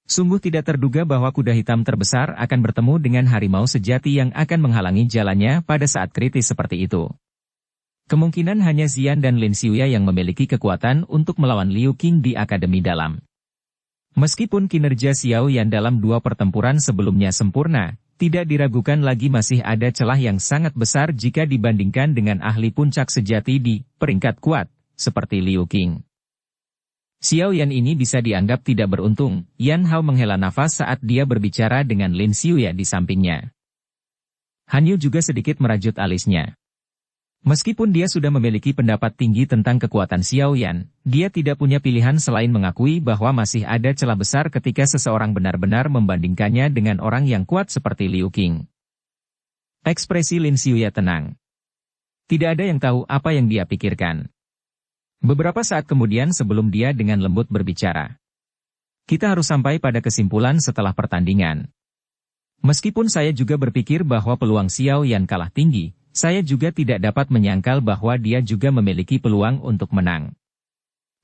Sungguh tidak terduga bahwa kuda hitam terbesar akan bertemu dengan harimau sejati yang akan menghalangi jalannya pada saat kritis seperti itu. Kemungkinan hanya Zian dan Lin Xiuya yang memiliki kekuatan untuk melawan Liu Qing di Akademi Dalam. Meskipun kinerja Xiao Yan dalam 2 pertempuran sebelumnya sempurna, tidak diragukan lagi masih ada celah yang sangat besar jika dibandingkan dengan ahli puncak sejati di peringkat kuat, seperti Liu Qing. Xiao Yan ini bisa dianggap tidak beruntung. Yan Hao menghela nafas saat dia berbicara dengan Lin Xiuya di sampingnya. Han Yu juga sedikit merajut alisnya. Meskipun dia sudah memiliki pendapat tinggi tentang kekuatan Xiao Yan, dia tidak punya pilihan selain mengakui bahwa masih ada celah besar ketika seseorang benar-benar membandingkannya dengan orang yang kuat seperti Liu Qing. Ekspresi Lin Xiuya tenang. Tidak ada yang tahu apa yang dia pikirkan. Beberapa saat kemudian sebelum dia dengan lembut berbicara. Kita harus sampai pada kesimpulan setelah pertandingan. Meskipun saya juga berpikir bahwa peluang Xiao Yan kalah tinggi, saya juga tidak dapat menyangkal bahwa dia juga memiliki peluang untuk menang.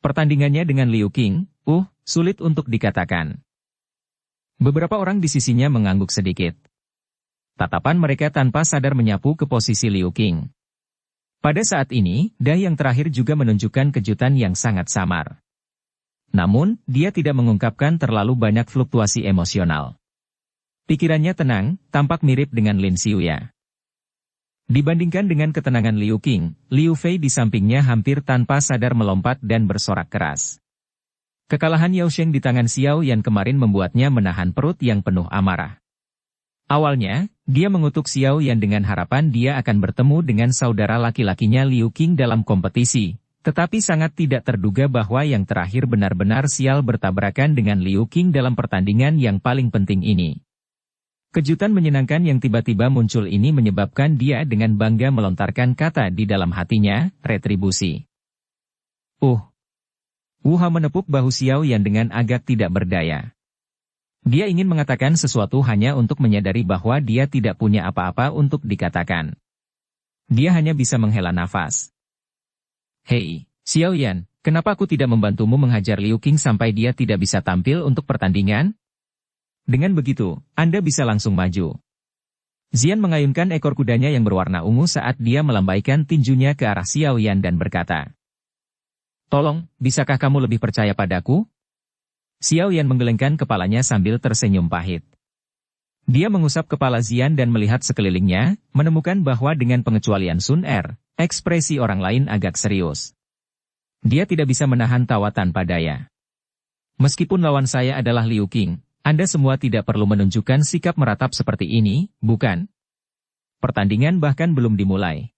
Pertandingannya dengan Liu Qing, sulit untuk dikatakan. Beberapa orang di sisinya mengangguk sedikit. Tatapan mereka tanpa sadar menyapu ke posisi Liu Qing. Pada saat ini, Dai yang terakhir juga menunjukkan kejutan yang sangat samar. Namun, dia tidak mengungkapkan terlalu banyak fluktuasi emosional. Pikirannya tenang, tampak mirip dengan Lin Xiuya. Dibandingkan dengan ketenangan Liu Qing, Liu Fei di sampingnya hampir tanpa sadar melompat dan bersorak keras. Kekalahan Yao Sheng di tangan Xiao Yan kemarin membuatnya menahan perut yang penuh amarah. Awalnya, dia mengutuk Xiao Yan dengan harapan dia akan bertemu dengan saudara laki-lakinya Liu Qing dalam kompetisi, tetapi sangat tidak terduga bahwa yang terakhir benar-benar sial bertabrakan dengan Liu Qing dalam pertandingan yang paling penting ini. Kejutan menyenangkan yang tiba-tiba muncul ini menyebabkan dia dengan bangga melontarkan kata di dalam hatinya, retribusi. Wu Hao menepuk bahu Xiao Yan dengan agak tidak berdaya. Dia ingin mengatakan sesuatu hanya untuk menyadari bahwa dia tidak punya apa-apa untuk dikatakan. Dia hanya bisa menghela nafas. Hei, Xiao Yan, kenapa aku tidak membantumu menghajar Liu Qing sampai dia tidak bisa tampil untuk pertandingan? Dengan begitu, Anda bisa langsung maju. Zian mengayunkan ekor kudanya yang berwarna ungu saat dia melambaikan tinjunya ke arah Xiao Yan dan berkata, "Tolong, bisakah kamu lebih percaya padaku?" Xiao Yan menggelengkan kepalanya sambil tersenyum pahit. Dia mengusap kepala Zian dan melihat sekelilingnya, menemukan bahwa dengan pengecualian Sun Er, ekspresi orang lain agak serius. Dia tidak bisa menahan tawa tanpa daya. Meskipun lawan saya adalah Liu Qing, Anda semua tidak perlu menunjukkan sikap meratap seperti ini, bukan? Pertandingan bahkan belum dimulai.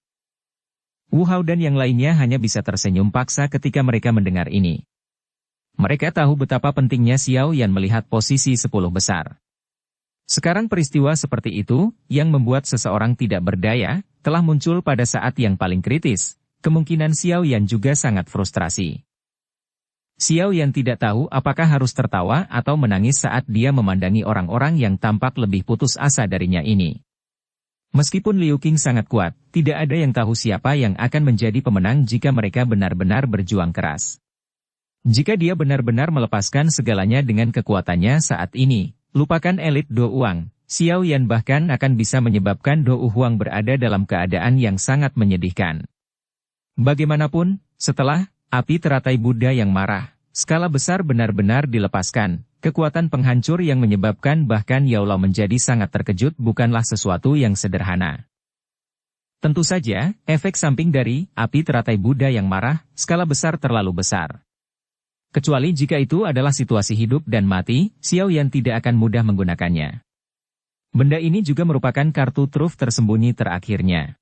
Wu Hao dan yang lainnya hanya bisa tersenyum paksa ketika mereka mendengar ini. Mereka tahu betapa pentingnya Xiao Yan melihat posisi 10 besar. Sekarang peristiwa seperti itu, yang membuat seseorang tidak berdaya, telah muncul pada saat yang paling kritis. Kemungkinan Xiao Yan juga sangat frustrasi. Xiao Yan tidak tahu apakah harus tertawa atau menangis saat dia memandangi orang-orang yang tampak lebih putus asa darinya ini. Meskipun Liu Qing sangat kuat, tidak ada yang tahu siapa yang akan menjadi pemenang jika mereka benar-benar berjuang keras. Jika dia benar-benar melepaskan segalanya dengan kekuatannya saat ini, lupakan elit Do Uang, Xiao Yan bahkan akan bisa menyebabkan Do Huang berada dalam keadaan yang sangat menyedihkan. Bagaimanapun, setelah api teratai Buddha yang marah, skala besar benar-benar dilepaskan, kekuatan penghancur yang menyebabkan bahkan Yao Lao menjadi sangat terkejut bukanlah sesuatu yang sederhana. Tentu saja, efek samping dari api teratai Buddha yang marah, skala besar terlalu besar. Kecuali jika itu adalah situasi hidup dan mati, Xiao Yan tidak akan mudah menggunakannya. Benda ini juga merupakan kartu truf tersembunyi terakhirnya.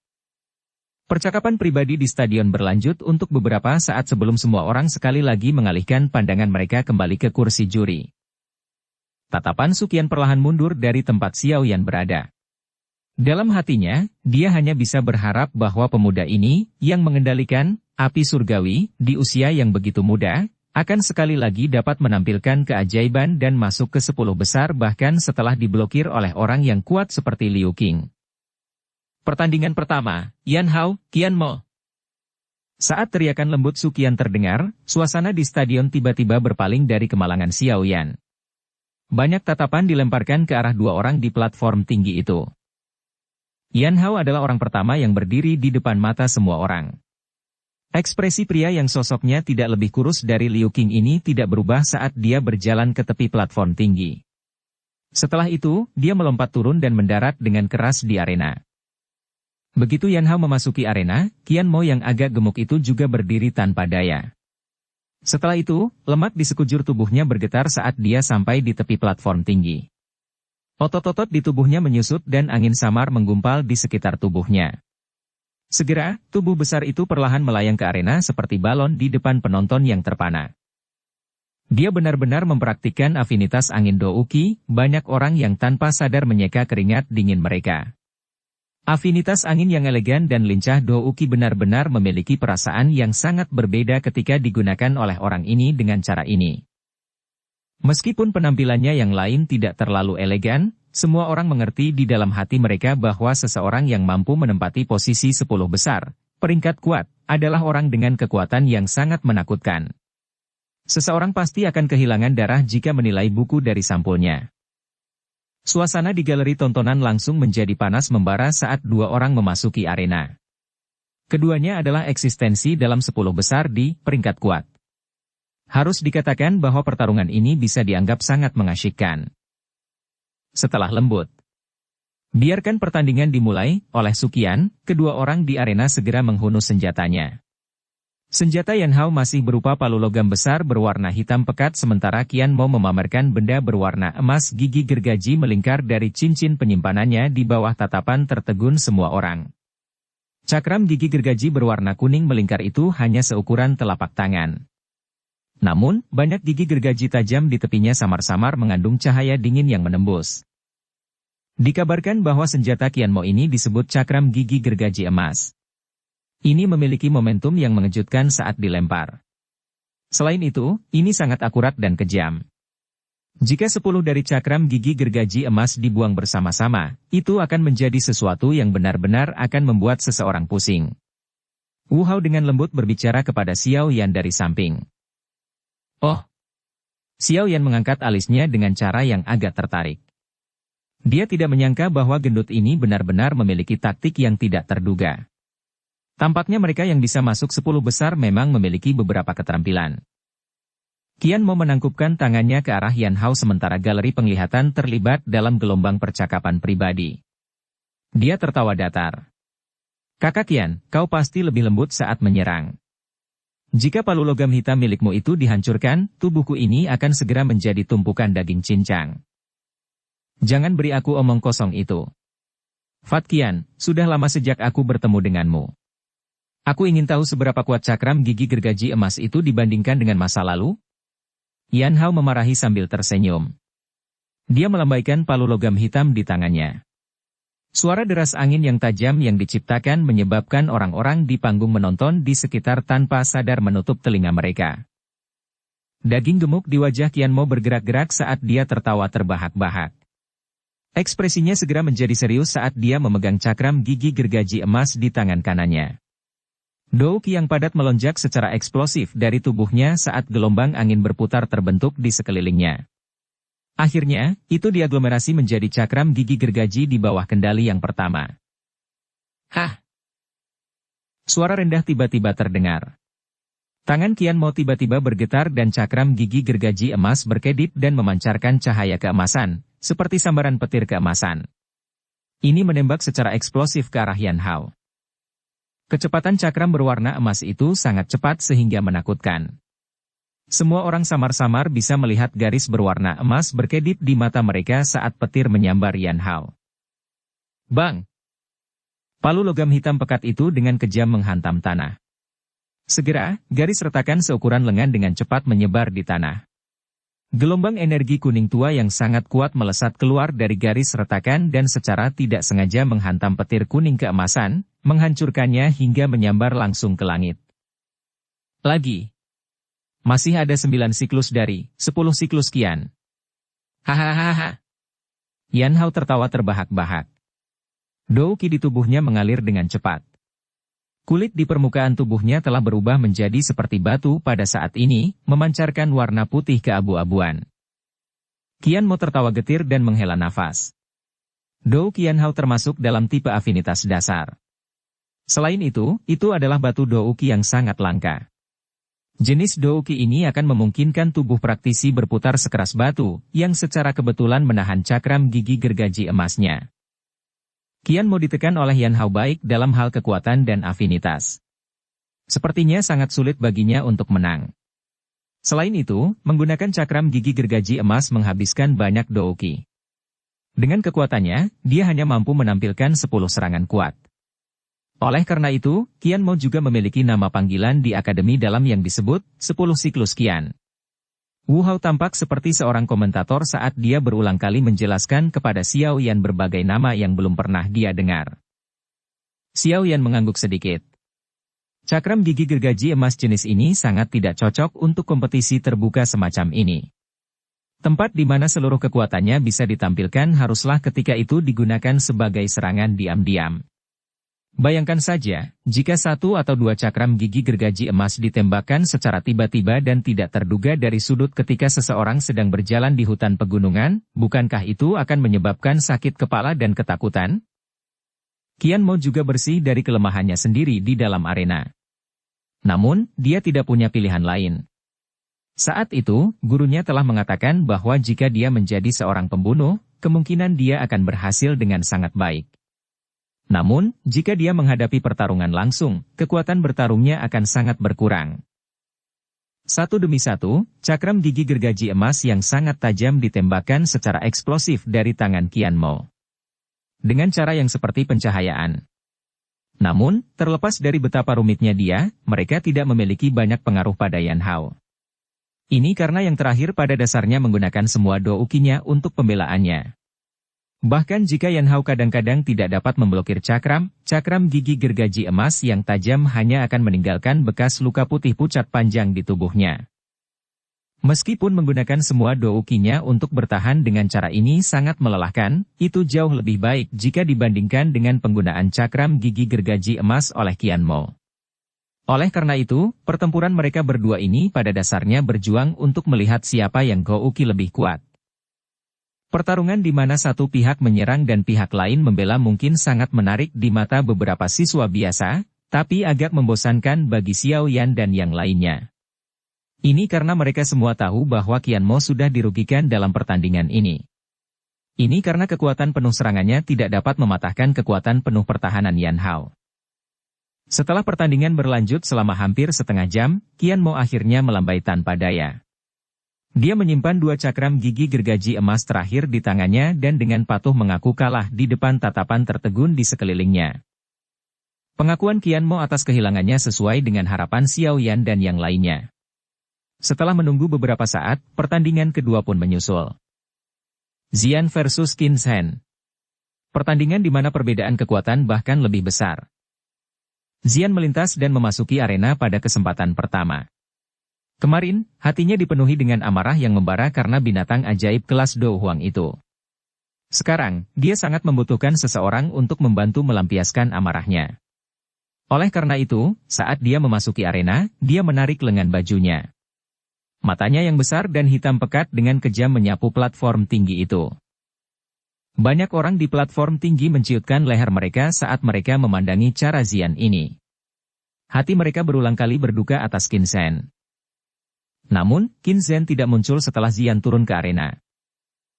Percakapan pribadi di stadion berlanjut untuk beberapa saat sebelum semua orang sekali lagi mengalihkan pandangan mereka kembali ke kursi juri. Tatapan Suqian perlahan mundur dari tempat Xiao Yan berada. Dalam hatinya, dia hanya bisa berharap bahwa pemuda ini, yang mengendalikan api surgawi di usia yang begitu muda, akan sekali lagi dapat menampilkan keajaiban dan masuk ke 10 besar bahkan setelah diblokir oleh orang yang kuat seperti Liu Qing. Pertandingan pertama, Yan Hao, Qian Mo. Saat teriakan lembut Suqian terdengar, suasana di stadion tiba-tiba berpaling dari kemalangan Xiao Yan. Banyak tatapan dilemparkan ke arah dua orang di platform tinggi itu. Yan Hao adalah orang pertama yang berdiri di depan mata semua orang. Ekspresi pria yang sosoknya tidak lebih kurus dari Liu Qing ini tidak berubah saat dia berjalan ke tepi platform tinggi. Setelah itu, dia melompat turun dan mendarat dengan keras di arena. Begitu Yan Hao memasuki arena, Qian Mo yang agak gemuk itu juga berdiri tanpa daya. Setelah itu, lemak di sekujur tubuhnya bergetar saat dia sampai di tepi platform tinggi. Otot-otot di tubuhnya menyusut dan angin samar menggumpal di sekitar tubuhnya. Segera, tubuh besar itu perlahan melayang ke arena seperti balon di depan penonton yang terpana. Dia benar-benar mempraktikkan afinitas angin Douki, banyak orang yang tanpa sadar menyeka keringat dingin mereka. Afinitas angin yang elegan dan lincah Douki benar-benar memiliki perasaan yang sangat berbeda ketika digunakan oleh orang ini dengan cara ini. Meskipun penampilannya yang lain tidak terlalu elegan, semua orang mengerti di dalam hati mereka bahwa seseorang yang mampu menempati posisi 10 besar, peringkat kuat, adalah orang dengan kekuatan yang sangat menakutkan. Seseorang pasti akan kehilangan darah jika menilai buku dari sampulnya. Suasana di galeri tontonan langsung menjadi panas membara saat dua orang memasuki arena. Keduanya adalah eksistensi dalam 10 besar di peringkat kuat. Harus dikatakan bahwa pertarungan ini bisa dianggap sangat mengasyikkan. Setelah lembut, biarkan pertandingan dimulai oleh Sukian, kedua orang di arena segera menghunus senjatanya. Senjata Yan Hao masih berupa palu logam besar berwarna hitam pekat sementara Qian Mo memamerkan benda berwarna emas gigi gergaji melingkar dari cincin penyimpanannya di bawah tatapan tertegun semua orang. Cakram gigi gergaji berwarna kuning melingkar itu hanya seukuran telapak tangan. Namun, banyak gigi gergaji tajam di tepinya samar-samar mengandung cahaya dingin yang menembus. Dikabarkan bahwa senjata Qian Mo ini disebut cakram gigi gergaji emas. Ini memiliki momentum yang mengejutkan saat dilempar. Selain itu, ini sangat akurat dan kejam. Jika 10 dari cakram gigi gergaji emas dibuang bersama-sama, itu akan menjadi sesuatu yang benar-benar akan membuat seseorang pusing. Wu Hao dengan lembut berbicara kepada Xiao Yan dari samping. Oh! Xiao Yan mengangkat alisnya dengan cara yang agak tertarik. Dia tidak menyangka bahwa gendut ini benar-benar memiliki taktik yang tidak terduga. Tampaknya mereka yang bisa masuk 10 besar memang memiliki beberapa keterampilan. Qian Mo menangkupkan tangannya ke arah Yan Hao sementara galeri penglihatan terlibat dalam gelombang percakapan pribadi. Dia tertawa datar. Kakak Qian, kau pasti lebih lembut saat menyerang. Jika palu logam hitam milikmu itu dihancurkan, tubuhku ini akan segera menjadi tumpukan daging cincang. Jangan beri aku omong kosong itu. Fat Qian, sudah lama sejak aku bertemu denganmu. Aku ingin tahu seberapa kuat cakram gigi gergaji emas itu dibandingkan dengan masa lalu? Yan Hao memarahi sambil tersenyum. Dia melambaikan palu logam hitam di tangannya. Suara deras angin yang tajam yang diciptakan menyebabkan orang-orang di panggung menonton di sekitar tanpa sadar menutup telinga mereka. Daging gemuk di wajah Qian Mo bergerak-gerak saat dia tertawa terbahak-bahak. Ekspresinya segera menjadi serius saat dia memegang cakram gigi gergaji emas di tangan kanannya. Douki yang padat melonjak secara eksplosif dari tubuhnya saat gelombang angin berputar terbentuk di sekelilingnya. Akhirnya, itu diaglomerasi menjadi cakram gigi gergaji di bawah kendali yang pertama. Hah! Suara rendah tiba-tiba terdengar. Tangan Qian Mo tiba-tiba bergetar dan cakram gigi gergaji emas berkedip dan memancarkan cahaya keemasan, seperti sambaran petir keemasan. Ini menembak secara eksplosif ke arah Yan Hao. Kecepatan cakram berwarna emas itu sangat cepat sehingga menakutkan. Semua orang samar-samar bisa melihat garis berwarna emas berkedip di mata mereka saat petir menyambar Yan Hao. Bang! Palu logam hitam pekat itu dengan kejam menghantam tanah. Segera, garis retakan seukuran lengan dengan cepat menyebar di tanah. Gelombang energi kuning tua yang sangat kuat melesat keluar dari garis retakan dan secara tidak sengaja menghantam petir kuning keemasan, menghancurkannya hingga menyambar langsung ke langit. Lagi. Masih ada 9 siklus dari 10 siklus Qian. Hahaha. Yan Hao tertawa terbahak-bahak. Douki di tubuhnya mengalir dengan cepat. Kulit di permukaan tubuhnya telah berubah menjadi seperti batu pada saat ini, memancarkan warna putih keabu-abuan. Qian Mo tertawa getir dan menghela nafas. Dou Qian Hao termasuk dalam tipe afinitas dasar. Selain itu adalah batu Douki yang sangat langka. Jenis Douki ini akan memungkinkan tubuh praktisi berputar sekeras batu, yang secara kebetulan menahan cakram gigi gergaji emasnya. Qian Mo ditekan oleh Yan Hao baik dalam hal kekuatan dan afinitas. Sepertinya sangat sulit baginya untuk menang. Selain itu, menggunakan cakram gigi gergaji emas menghabiskan banyak Douki. Dengan kekuatannya, dia hanya mampu menampilkan 10 serangan kuat. Oleh karena itu, Qian Mo juga memiliki nama panggilan di akademi dalam yang disebut 10 siklus Qian. Wu Hao tampak seperti seorang komentator saat dia berulang kali menjelaskan kepada Xiao Yan berbagai nama yang belum pernah dia dengar. Xiao Yan mengangguk sedikit. Cakram gigi gergaji emas jenis ini sangat tidak cocok untuk kompetisi terbuka semacam ini. Tempat di mana seluruh kekuatannya bisa ditampilkan haruslah ketika itu digunakan sebagai serangan diam-diam. Bayangkan saja, jika satu atau dua cakram gigi gergaji emas ditembakkan secara tiba-tiba dan tidak terduga dari sudut ketika seseorang sedang berjalan di hutan pegunungan, bukankah itu akan menyebabkan sakit kepala dan ketakutan? Qian Mo juga bersih dari kelemahannya sendiri di dalam arena. Namun, dia tidak punya pilihan lain. Saat itu, gurunya telah mengatakan bahwa jika dia menjadi seorang pembunuh, kemungkinan dia akan berhasil dengan sangat baik. Namun, jika dia menghadapi pertarungan langsung, kekuatan bertarungnya akan sangat berkurang. Satu demi satu, cakram gigi gergaji emas yang sangat tajam ditembakkan secara eksplosif dari tangan Qian Mo. Dengan cara yang seperti pencahayaan. Namun, terlepas dari betapa rumitnya dia, mereka tidak memiliki banyak pengaruh pada Yan Hao. Ini karena yang terakhir pada dasarnya menggunakan semua doukinya untuk pembelaannya. Bahkan jika Yan Hao kadang-kadang tidak dapat memblokir cakram gigi gergaji emas yang tajam hanya akan meninggalkan bekas luka putih pucat panjang di tubuhnya. Meskipun menggunakan semua doukinya untuk bertahan dengan cara ini sangat melelahkan, itu jauh lebih baik jika dibandingkan dengan penggunaan cakram gigi gergaji emas oleh Qian Mo. Oleh karena itu, pertempuran mereka berdua ini pada dasarnya berjuang untuk melihat siapa yang gouki lebih kuat. Pertarungan di mana satu pihak menyerang dan pihak lain membela mungkin sangat menarik di mata beberapa siswa biasa, tapi agak membosankan bagi Xiao Yan dan yang lainnya. Ini karena mereka semua tahu bahwa Qian Mo sudah dirugikan dalam pertandingan ini. Ini karena kekuatan penuh serangannya tidak dapat mematahkan kekuatan penuh pertahanan Yan Hao. Setelah pertandingan berlanjut selama hampir setengah jam, Qian Mo akhirnya melambai tanpa daya. Dia menyimpan dua cakram gigi gergaji emas terakhir di tangannya dan dengan patuh mengaku kalah di depan tatapan tertegun di sekelilingnya. Pengakuan Qian Mo atas kehilangannya sesuai dengan harapan Xiao Yan dan yang lainnya. Setelah menunggu beberapa saat, pertandingan kedua pun menyusul. Xian versus Qin Zhen. Pertandingan di mana perbedaan kekuatan bahkan lebih besar. Xian melintas dan memasuki arena pada kesempatan pertama. Kemarin, hatinya dipenuhi dengan amarah yang membara karena binatang ajaib kelas Do Huang itu. Sekarang, dia sangat membutuhkan seseorang untuk membantu melampiaskan amarahnya. Oleh karena itu, saat dia memasuki arena, dia menarik lengan bajunya. Matanya yang besar dan hitam pekat dengan kejam menyapu platform tinggi itu. Banyak orang di platform tinggi menciutkan leher mereka saat mereka memandangi cara Xian ini. Hati mereka berulang kali berduka atas Qin Zhen. Namun, Qin Zhen tidak muncul setelah Xian turun ke arena.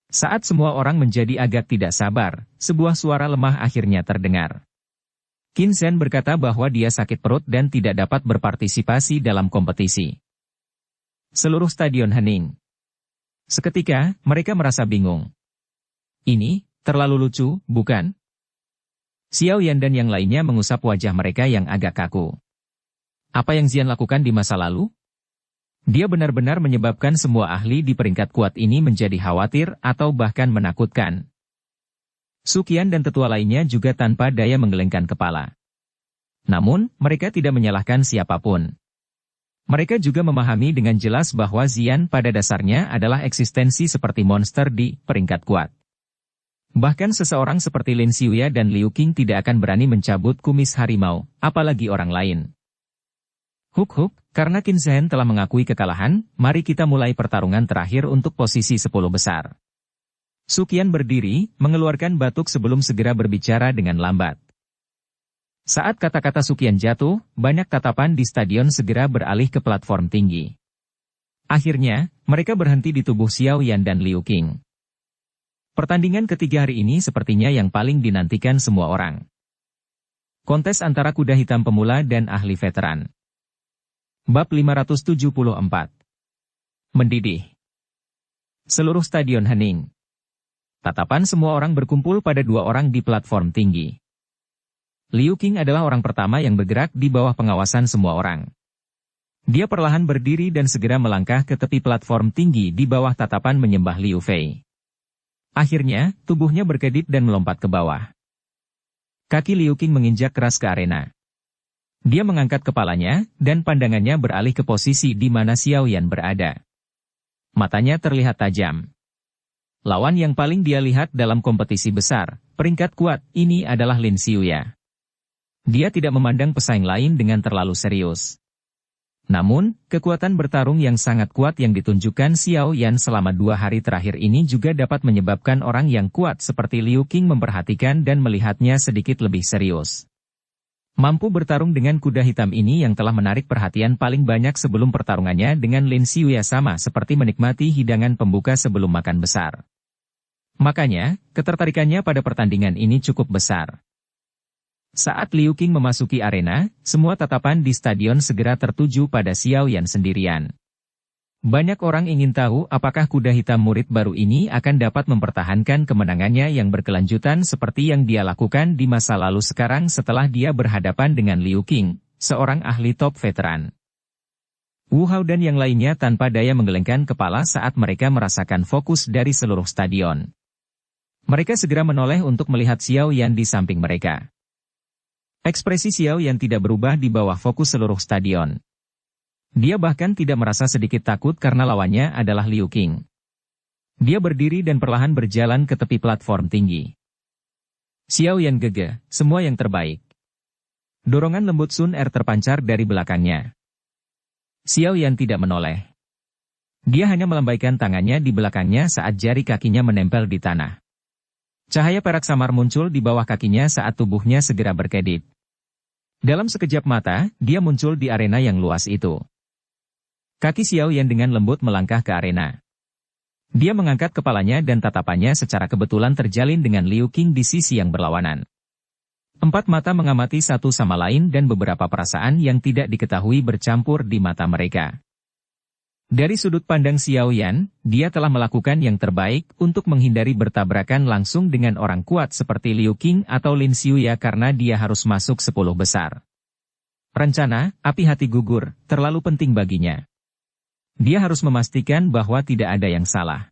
Saat semua orang menjadi agak tidak sabar, sebuah suara lemah akhirnya terdengar. Qin Zhen berkata bahwa dia sakit perut dan tidak dapat berpartisipasi dalam kompetisi. Seluruh stadion hening. Seketika, mereka merasa bingung. Ini, terlalu lucu, bukan? Xiao Yan dan yang lainnya mengusap wajah mereka yang agak kaku. Apa yang Xian lakukan di masa lalu? Dia benar-benar menyebabkan semua ahli di peringkat kuat ini menjadi khawatir atau bahkan menakutkan. Su Qian dan tetua lainnya juga tanpa daya menggelengkan kepala. Namun, mereka tidak menyalahkan siapapun. Mereka juga memahami dengan jelas bahwa Xian pada dasarnya adalah eksistensi seperti monster di peringkat kuat. Bahkan seseorang seperti Lin Xiuya dan Liu Qing tidak akan berani mencabut kumis harimau, apalagi orang lain. Huk, karena Qin Zhen telah mengakui kekalahan, mari kita mulai pertarungan terakhir untuk posisi 10 besar. Su Qian berdiri, mengeluarkan batuk sebelum segera berbicara dengan lambat. Saat kata-kata Su Qian jatuh, banyak tatapan di stadion segera beralih ke platform tinggi. Akhirnya, mereka berhenti di tubuh Xiao Yan dan Liu Qing. Pertandingan ketiga hari ini sepertinya yang paling dinantikan semua orang. Kontes antara kuda hitam pemula dan ahli veteran. Bab 574. Mendidih. Seluruh stadion hening. Tatapan semua orang berkumpul pada dua orang di platform tinggi. Liu Qing adalah orang pertama yang bergerak di bawah pengawasan semua orang. Dia perlahan berdiri dan segera melangkah ke tepi platform tinggi di bawah tatapan menyembah Liu Fei. Akhirnya, tubuhnya berkedip dan melompat ke bawah. Kaki Liu Qing menginjak keras ke arena. Dia mengangkat kepalanya, dan pandangannya beralih ke posisi di mana Xiao Yan berada. Matanya terlihat tajam. Lawan yang paling dia lihat dalam kompetisi besar, peringkat kuat, ini adalah Lin Xiuya. Dia tidak memandang pesaing lain dengan terlalu serius. Namun, kekuatan bertarung yang sangat kuat yang ditunjukkan Xiao Yan selama 2 hari terakhir ini juga dapat menyebabkan orang yang kuat seperti Liu Qing memperhatikan dan melihatnya sedikit lebih serius. Mampu bertarung dengan kuda hitam ini yang telah menarik perhatian paling banyak sebelum pertarungannya dengan Lin Xiuya sama seperti menikmati hidangan pembuka sebelum makan besar. Makanya, ketertarikannya pada pertandingan ini cukup besar. Saat Liu Qing memasuki arena, semua tatapan di stadion segera tertuju pada Xiao Yan sendirian. Banyak orang ingin tahu apakah kuda hitam murid baru ini akan dapat mempertahankan kemenangannya yang berkelanjutan seperti yang dia lakukan di masa lalu sekarang setelah dia berhadapan dengan Liu Qing, seorang ahli top veteran. Wu Hao dan yang lainnya tanpa daya menggelengkan kepala saat mereka merasakan fokus dari seluruh stadion. Mereka segera menoleh untuk melihat Xiao Yan di samping mereka. Ekspresi Xiao Yan tidak berubah di bawah fokus seluruh stadion. Dia bahkan tidak merasa sedikit takut karena lawannya adalah Liu Qing. Dia berdiri dan perlahan berjalan ke tepi platform tinggi. Xiao Yan gege, semua yang terbaik. Dorongan lembut Sun Er terpancar dari belakangnya. Xiao Yan tidak menoleh. Dia hanya melambaikan tangannya di belakangnya saat jari kakinya menempel di tanah. Cahaya perak samar muncul di bawah kakinya saat tubuhnya segera berkedip. Dalam sekejap mata, dia muncul di arena yang luas itu. Kaki Xiao Yan dengan lembut melangkah ke arena. Dia mengangkat kepalanya dan tatapannya secara kebetulan terjalin dengan Liu Qing di sisi yang berlawanan. 4 mata mengamati satu sama lain dan beberapa perasaan yang tidak diketahui bercampur di mata mereka. Dari sudut pandang Xiao Yan, dia telah melakukan yang terbaik untuk menghindari bertabrakan langsung dengan orang kuat seperti Liu Qing atau Lin Xiuya karena dia harus masuk 10 besar. Rencana, api hati gugur, terlalu penting baginya. Dia harus memastikan bahwa tidak ada yang salah.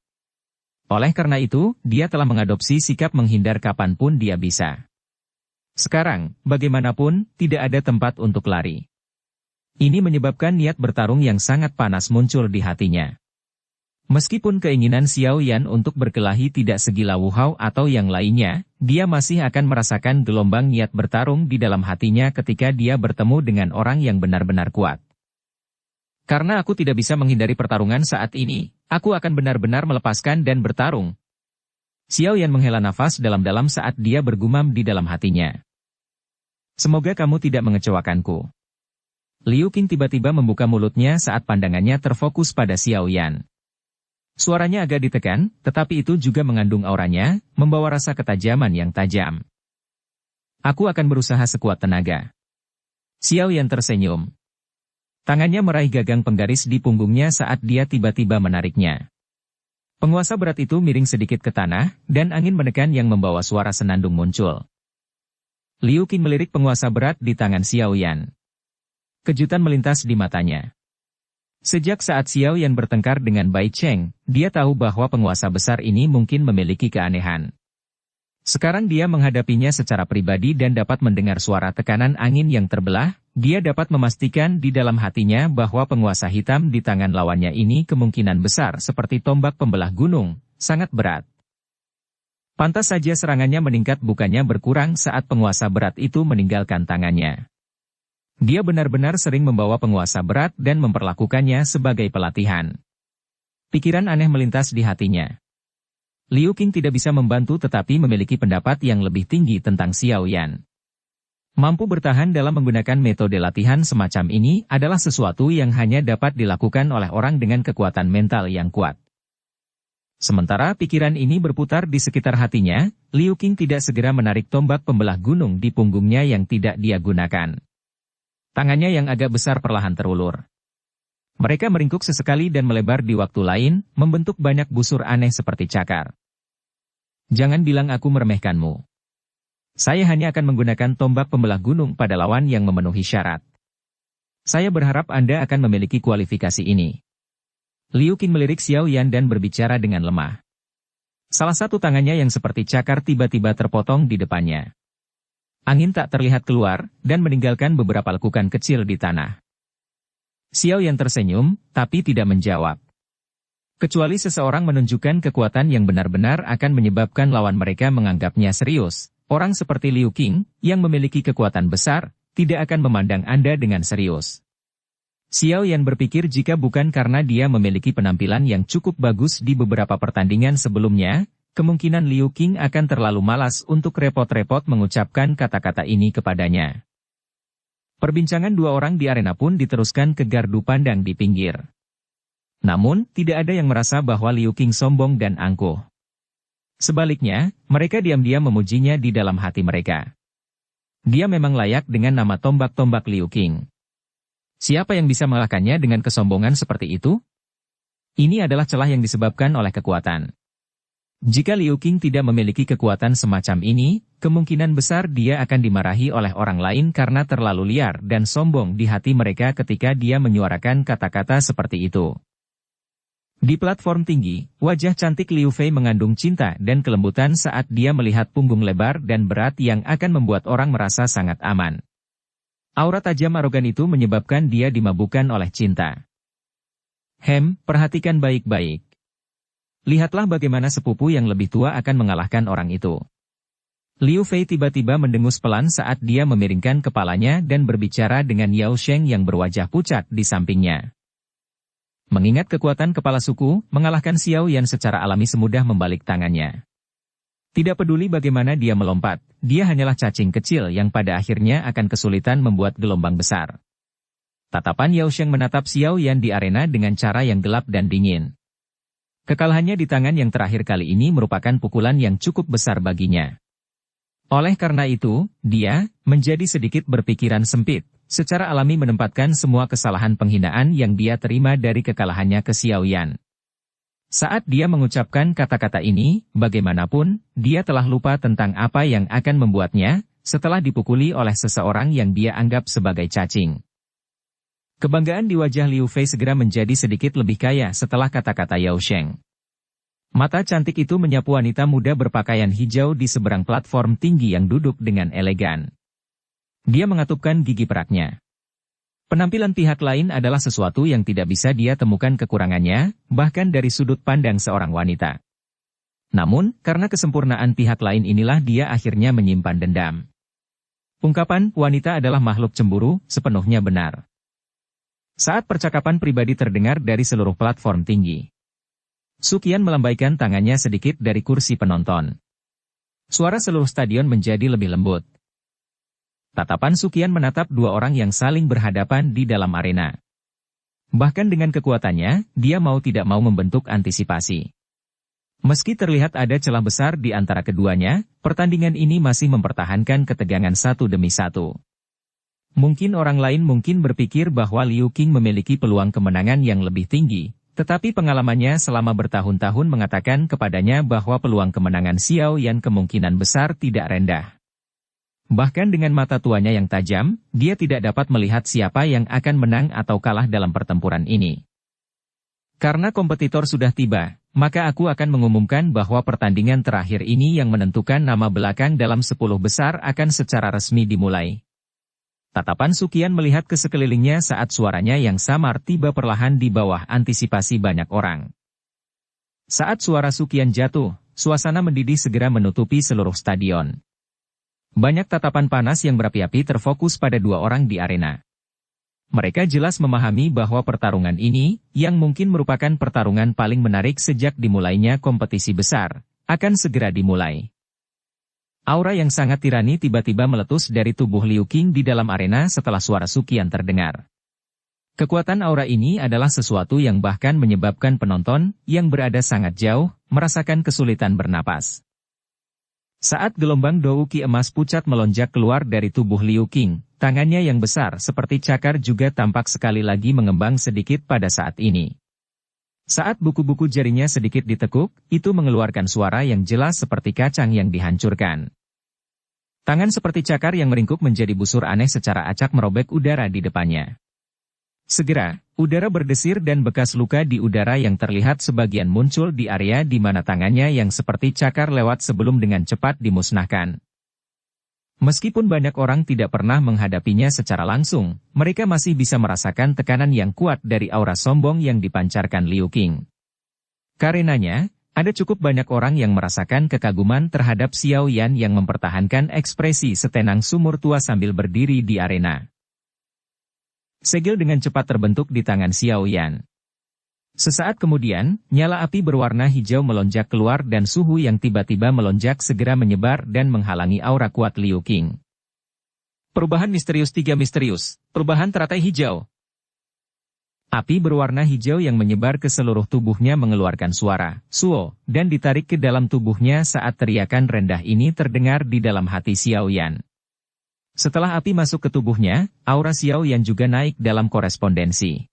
Oleh karena itu, dia telah mengadopsi sikap menghindar kapanpun dia bisa. Sekarang, bagaimanapun, tidak ada tempat untuk lari. Ini menyebabkan niat bertarung yang sangat panas muncul di hatinya. Meskipun keinginan Xiao Yan untuk berkelahi tidak segila Wu Hao atau yang lainnya, dia masih akan merasakan gelombang niat bertarung di dalam hatinya ketika dia bertemu dengan orang yang benar-benar kuat. Karena aku tidak bisa menghindari pertarungan saat ini, aku akan benar-benar melepaskan dan bertarung. Xiao Yan menghela nafas dalam-dalam saat dia bergumam di dalam hatinya. Semoga kamu tidak mengecewakanku. Liu Qing tiba-tiba membuka mulutnya saat pandangannya terfokus pada Xiao Yan. Suaranya agak ditekan, tetapi itu juga mengandung auranya, membawa rasa ketajaman yang tajam. Aku akan berusaha sekuat tenaga. Xiao Yan tersenyum. Tangannya meraih gagang penggaris di punggungnya saat dia tiba-tiba menariknya. Penguasa berat itu miring sedikit ke tanah, dan angin menekan yang membawa suara senandung muncul. Liu Qing melirik penguasa berat di tangan Xiao Yan. Kejutan melintas di matanya. Sejak saat Xiao Yan bertengkar dengan Bai Cheng, dia tahu bahwa penguasa besar ini mungkin memiliki keanehan. Sekarang dia menghadapinya secara pribadi dan dapat mendengar suara tekanan angin yang terbelah, dia dapat memastikan di dalam hatinya bahwa penguasa hitam di tangan lawannya ini kemungkinan besar seperti tombak pembelah gunung, sangat berat. Pantas saja serangannya meningkat bukannya berkurang saat penguasa berat itu meninggalkan tangannya. Dia benar-benar sering membawa penguasa berat dan memperlakukannya sebagai pelatihan. Pikiran aneh melintas di hatinya. Liu Qing tidak bisa membantu tetapi memiliki pendapat yang lebih tinggi tentang Xiao Yan. Mampu bertahan dalam menggunakan metode latihan semacam ini adalah sesuatu yang hanya dapat dilakukan oleh orang dengan kekuatan mental yang kuat. Sementara pikiran ini berputar di sekitar hatinya, Liu Qing tidak segera menarik tombak pembelah gunung di punggungnya yang tidak dia gunakan. Tangannya yang agak besar perlahan terulur. Mereka meringkuk sesekali dan melebar di waktu lain, membentuk banyak busur aneh seperti cakar. Jangan bilang aku meremehkanmu. Saya hanya akan menggunakan tombak pembelah gunung pada lawan yang memenuhi syarat. Saya berharap Anda akan memiliki kualifikasi ini. Liu Qing melirik Xiao Yan dan berbicara dengan lemah. Salah satu tangannya yang seperti cakar tiba-tiba terpotong di depannya. Angin tak terlihat keluar, dan meninggalkan beberapa lekukan kecil di tanah. Xiao Yan tersenyum, tapi tidak menjawab. Kecuali seseorang menunjukkan kekuatan yang benar-benar akan menyebabkan lawan mereka menganggapnya serius, Orang seperti Liu Qing, yang memiliki kekuatan besar, tidak akan memandang Anda dengan serius. Xiao Yan berpikir jika bukan karena dia memiliki penampilan yang cukup bagus di beberapa pertandingan sebelumnya, kemungkinan Liu Qing akan terlalu malas untuk repot-repot mengucapkan kata-kata ini kepadanya. Perbincangan dua orang di arena pun diteruskan ke gardu pandang di pinggir. Namun, tidak ada yang merasa bahwa Liu Qing sombong dan angkuh. Sebaliknya, mereka diam-diam memujinya di dalam hati mereka. Dia memang layak dengan nama tombak-tombak Liu Qing. Siapa yang bisa mengalahkannya dengan kesombongan seperti itu? Ini adalah celah yang disebabkan oleh kekuatan. Jika Liu Qing tidak memiliki kekuatan semacam ini, kemungkinan besar dia akan dimarahi oleh orang lain karena terlalu liar dan sombong di hati mereka ketika dia menyuarakan kata-kata seperti itu. Di platform tinggi, wajah cantik Liu Fei mengandung cinta dan kelembutan saat dia melihat punggung lebar dan berat yang akan membuat orang merasa sangat aman. Aura tajam arogan itu menyebabkan dia dimabukkan oleh cinta. Perhatikan baik-baik. Lihatlah bagaimana sepupu yang lebih tua akan mengalahkan orang itu. Liu Fei tiba-tiba mendengus pelan saat dia memiringkan kepalanya dan berbicara dengan Yao Sheng yang berwajah pucat di sampingnya. Mengingat kekuatan kepala suku, mengalahkan Xiao Yan secara alami semudah membalik tangannya. Tidak peduli bagaimana dia melompat, dia hanyalah cacing kecil yang pada akhirnya akan kesulitan membuat gelombang besar. Tatapan Yao Sheng menatap Xiao Yan di arena dengan cara yang gelap dan dingin. Kekalahannya di tangan yang terakhir kali ini merupakan pukulan yang cukup besar baginya. Oleh karena itu, dia menjadi sedikit berpikiran sempit. Secara alami menempatkan semua kesalahan penghinaan yang dia terima dari kekalahannya ke Xiao Yan. Saat dia mengucapkan kata-kata ini, bagaimanapun, dia telah lupa tentang apa yang akan membuatnya, setelah dipukuli oleh seseorang yang dia anggap sebagai cacing. Kebanggaan di wajah Liu Fei segera menjadi sedikit lebih kaya setelah kata-kata Yao Sheng. Mata cantik itu menyapu wanita muda berpakaian hijau di seberang platform tinggi yang duduk dengan elegan. Dia mengatupkan gigi peraknya. Penampilan pihak lain adalah sesuatu yang tidak bisa dia temukan kekurangannya, bahkan dari sudut pandang seorang wanita. Namun, karena kesempurnaan pihak lain inilah dia akhirnya menyimpan dendam. Ungkapan wanita adalah makhluk cemburu sepenuhnya benar. Saat percakapan pribadi terdengar dari seluruh platform tinggi, Sukian melambaikan tangannya sedikit dari kursi penonton. Suara seluruh stadion menjadi lebih lembut. Tatapan Sukian menatap dua orang yang saling berhadapan di dalam arena. Bahkan dengan kekuatannya, dia mau tidak mau membentuk antisipasi. Meski terlihat ada celah besar di antara keduanya, pertandingan ini masih mempertahankan ketegangan satu demi satu. Mungkin orang lain mungkin berpikir bahwa Liu Qing memiliki peluang kemenangan yang lebih tinggi, tetapi pengalamannya selama bertahun-tahun mengatakan kepadanya bahwa peluang kemenangan Xiao Yan kemungkinan besar tidak rendah. Bahkan dengan mata tuanya yang tajam, dia tidak dapat melihat siapa yang akan menang atau kalah dalam pertempuran ini. Karena kompetitor sudah tiba, maka aku akan mengumumkan bahwa pertandingan terakhir ini yang menentukan nama belakang dalam 10 besar akan secara resmi dimulai. Tatapan Sukian melihat ke sekelilingnya saat suaranya yang samar tiba perlahan di bawah antisipasi banyak orang. Saat suara Sukian jatuh, suasana mendidih segera menutupi seluruh stadion. Banyak tatapan panas yang berapi-api terfokus pada dua orang di arena. Mereka jelas memahami bahwa pertarungan ini, yang mungkin merupakan pertarungan paling menarik sejak dimulainya kompetisi besar, akan segera dimulai. Aura yang sangat tirani tiba-tiba meletus dari tubuh Liu Qing di dalam arena setelah suara Sukian terdengar. Kekuatan aura ini adalah sesuatu yang bahkan menyebabkan penonton, yang berada sangat jauh, merasakan kesulitan bernapas. Saat gelombang douki emas pucat melonjak keluar dari tubuh Liu Qing, tangannya yang besar seperti cakar juga tampak sekali lagi mengembang sedikit pada saat ini. Saat buku-buku jarinya sedikit ditekuk, itu mengeluarkan suara yang jelas seperti kacang yang dihancurkan. Tangan seperti cakar yang meringkuk menjadi busur aneh secara acak merobek udara di depannya. Segera, udara berdesir dan bekas luka di udara yang terlihat sebagian muncul di area di mana tangannya yang seperti cakar lewat sebelum dengan cepat dimusnahkan. Meskipun banyak orang tidak pernah menghadapinya secara langsung, mereka masih bisa merasakan tekanan yang kuat dari aura sombong yang dipancarkan Liu Qing. Karenanya, Ada cukup banyak orang yang merasakan kekaguman terhadap Xiao Yan yang mempertahankan ekspresi setenang sumur tua sambil berdiri di arena. Segel dengan cepat terbentuk di tangan Xiao Yan. Sesaat kemudian, nyala api berwarna hijau melonjak keluar dan suhu yang tiba-tiba melonjak segera menyebar dan menghalangi aura kuat Liu Qing. Perubahan misterius 3 misterius, perubahan teratai hijau. Api berwarna hijau yang menyebar ke seluruh tubuhnya mengeluarkan suara, suo, dan ditarik ke dalam tubuhnya saat teriakan rendah ini terdengar di dalam hati Xiao Yan. Setelah api masuk ke tubuhnya, aura Xiao Yan juga naik dalam korespondensi.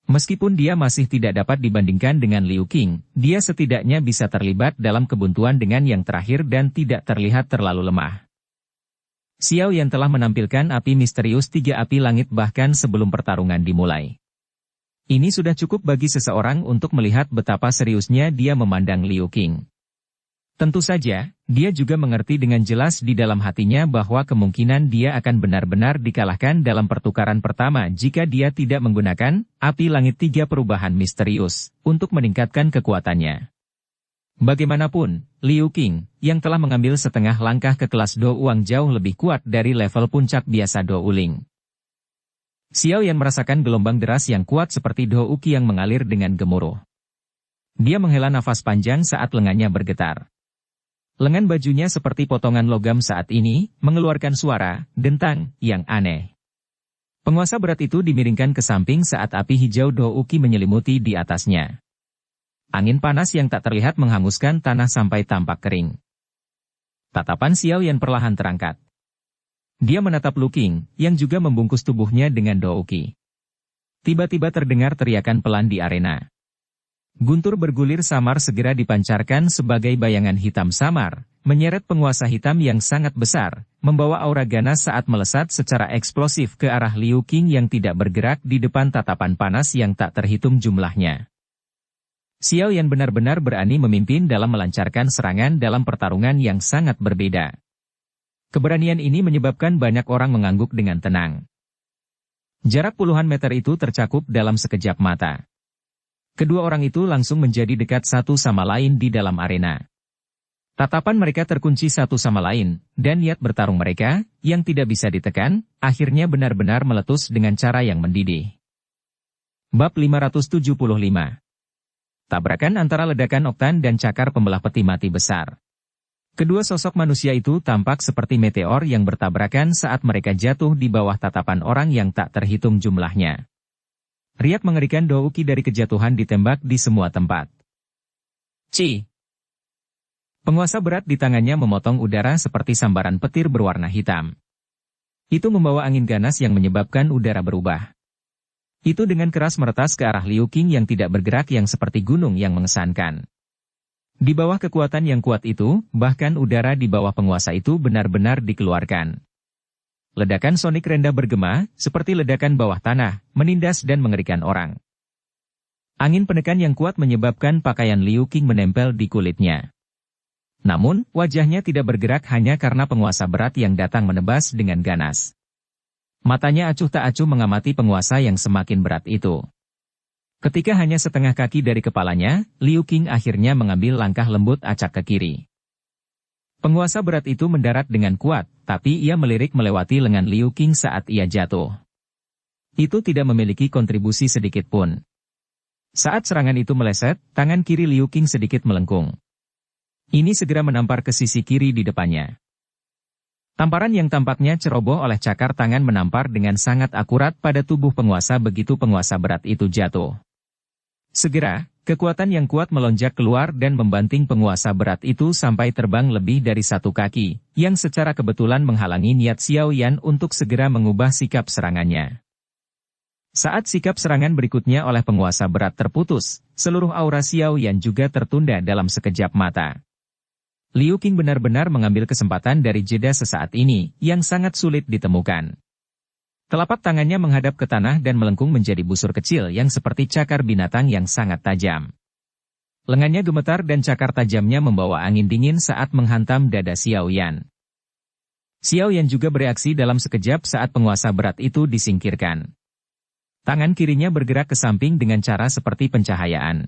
Meskipun dia masih tidak dapat dibandingkan dengan Liu Qing, dia setidaknya bisa terlibat dalam kebuntuan dengan yang terakhir dan tidak terlihat terlalu lemah. Xiao Yan telah menampilkan api misterius 3 api langit bahkan sebelum pertarungan dimulai. Ini sudah cukup bagi seseorang untuk melihat betapa seriusnya dia memandang Liu Qing. Tentu saja, dia juga mengerti dengan jelas di dalam hatinya bahwa kemungkinan dia akan benar-benar dikalahkan dalam pertukaran pertama jika dia tidak menggunakan api langit 3 perubahan misterius untuk meningkatkan kekuatannya. Bagaimanapun, Liu Qing, yang telah mengambil setengah langkah ke kelas Do Uang jauh lebih kuat dari level puncak biasa Do Uling. Xiao Yan merasakan gelombang deras yang kuat seperti Do Uki yang mengalir dengan gemuruh. Dia menghela nafas panjang saat lengannya bergetar. Lengan bajunya seperti potongan logam saat ini, mengeluarkan suara, dentang, yang aneh. Penguasa berat itu dimiringkan ke samping saat api hijau Do Uki menyelimuti di atasnya. Angin panas yang tak terlihat menghanguskan tanah sampai tampak kering. Tatapan Xiao Yan perlahan terangkat. Dia menatap Liu Qing, yang juga membungkus tubuhnya dengan Do Uki. Tiba-tiba terdengar teriakan pelan di arena. Guntur bergulir samar segera dipancarkan sebagai bayangan hitam samar, menyeret penguasa hitam yang sangat besar, membawa aura ganas saat melesat secara eksplosif ke arah Liu Qing yang tidak bergerak di depan tatapan panas yang tak terhitung jumlahnya. Xiao Yan benar-benar berani memimpin dalam melancarkan serangan dalam pertarungan yang sangat berbeda. Keberanian ini menyebabkan banyak orang mengangguk dengan tenang. Jarak puluhan meter itu tercakup dalam sekejap mata. Kedua orang itu langsung menjadi dekat satu sama lain di dalam arena. Tatapan mereka terkunci satu sama lain, dan niat bertarung mereka, yang tidak bisa ditekan, akhirnya benar-benar meletus dengan cara yang mendidih. Bab 575. Tabrakan antara ledakan oktan dan cakar pembelah peti mati besar. Kedua sosok manusia itu tampak seperti meteor yang bertabrakan saat mereka jatuh di bawah tatapan orang yang tak terhitung jumlahnya. Riak mengerikan Do Uki dari kejatuhan ditembak di semua tempat. Ci! Penguasa berat di tangannya memotong udara seperti sambaran petir berwarna hitam. Itu membawa angin ganas yang menyebabkan udara berubah. Itu dengan keras meretas ke arah Liu Qing yang tidak bergerak yang seperti gunung yang mengesankan. Di bawah kekuatan yang kuat itu, bahkan udara di bawah penguasa itu benar-benar dikeluarkan. Ledakan sonik rendah bergema, seperti ledakan bawah tanah, menindas dan mengerikan orang. Angin penekan yang kuat menyebabkan pakaian Liu Qing menempel di kulitnya. Namun, wajahnya tidak bergerak hanya karena penguasa berat yang datang menebas dengan ganas. Matanya acuh tak acuh mengamati penguasa yang semakin berat itu. Ketika hanya setengah kaki dari kepalanya, Liu Qing akhirnya mengambil langkah lembut acak ke kiri. Penguasa berat itu mendarat dengan kuat, tapi ia melirik melewati lengan Liu Qing saat ia jatuh. Itu tidak memiliki kontribusi sedikit pun. Saat serangan itu meleset, tangan kiri Liu Qing sedikit melengkung. Ini segera menampar ke sisi kiri di depannya. Tamparan yang tampaknya ceroboh oleh cakar tangan menampar dengan sangat akurat pada tubuh penguasa begitu penguasa berat itu jatuh. Segera, kekuatan yang kuat melonjak keluar dan membanting penguasa berat itu sampai terbang lebih dari satu kaki, yang secara kebetulan menghalangi niat Xiao Yan untuk segera mengubah sikap serangannya. Saat sikap serangan berikutnya oleh penguasa berat terputus, seluruh aura Xiao Yan juga tertunda dalam sekejap mata. Liu Qing benar-benar mengambil kesempatan dari jeda sesaat ini, yang sangat sulit ditemukan. Telapak tangannya menghadap ke tanah dan melengkung menjadi busur kecil yang seperti cakar binatang yang sangat tajam. Lengannya gemetar dan cakar tajamnya membawa angin dingin saat menghantam dada Xiao Yan. Xiao Yan juga bereaksi dalam sekejap saat penguasa berat itu disingkirkan. Tangan kirinya bergerak ke samping dengan cara seperti pencahayaan.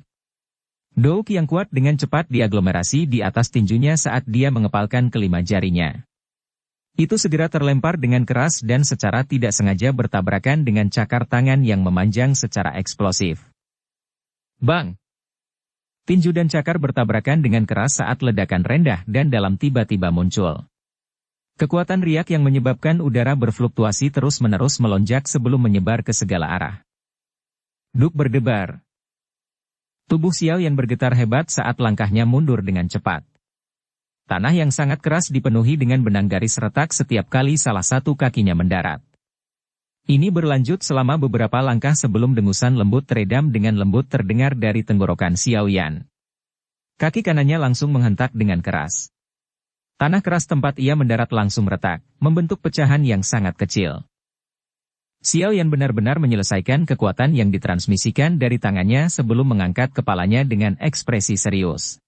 Dou Qi yang kuat dengan cepat diaglomerasi di atas tinjunya saat dia mengepalkan kelima jarinya. Itu segera terlempar dengan keras dan secara tidak sengaja bertabrakan dengan cakar tangan yang memanjang secara eksplosif. Bang! Tinju dan cakar bertabrakan dengan keras saat ledakan rendah dan dalam tiba-tiba muncul. Kekuatan riak yang menyebabkan udara berfluktuasi terus-menerus melonjak sebelum menyebar ke segala arah. Duk berdebar. Tubuh Xiao Yan bergetar hebat saat langkahnya mundur dengan cepat. Tanah yang sangat keras dipenuhi dengan benang garis retak setiap kali salah satu kakinya mendarat. Ini berlanjut selama beberapa langkah sebelum dengusan lembut teredam dengan lembut terdengar dari tenggorokan Xiao Yan. Kaki kanannya langsung menghentak dengan keras. Tanah keras tempat ia mendarat langsung retak, membentuk pecahan yang sangat kecil. Xiao Yan benar-benar menyelesaikan kekuatan yang ditransmisikan dari tangannya sebelum mengangkat kepalanya dengan ekspresi serius.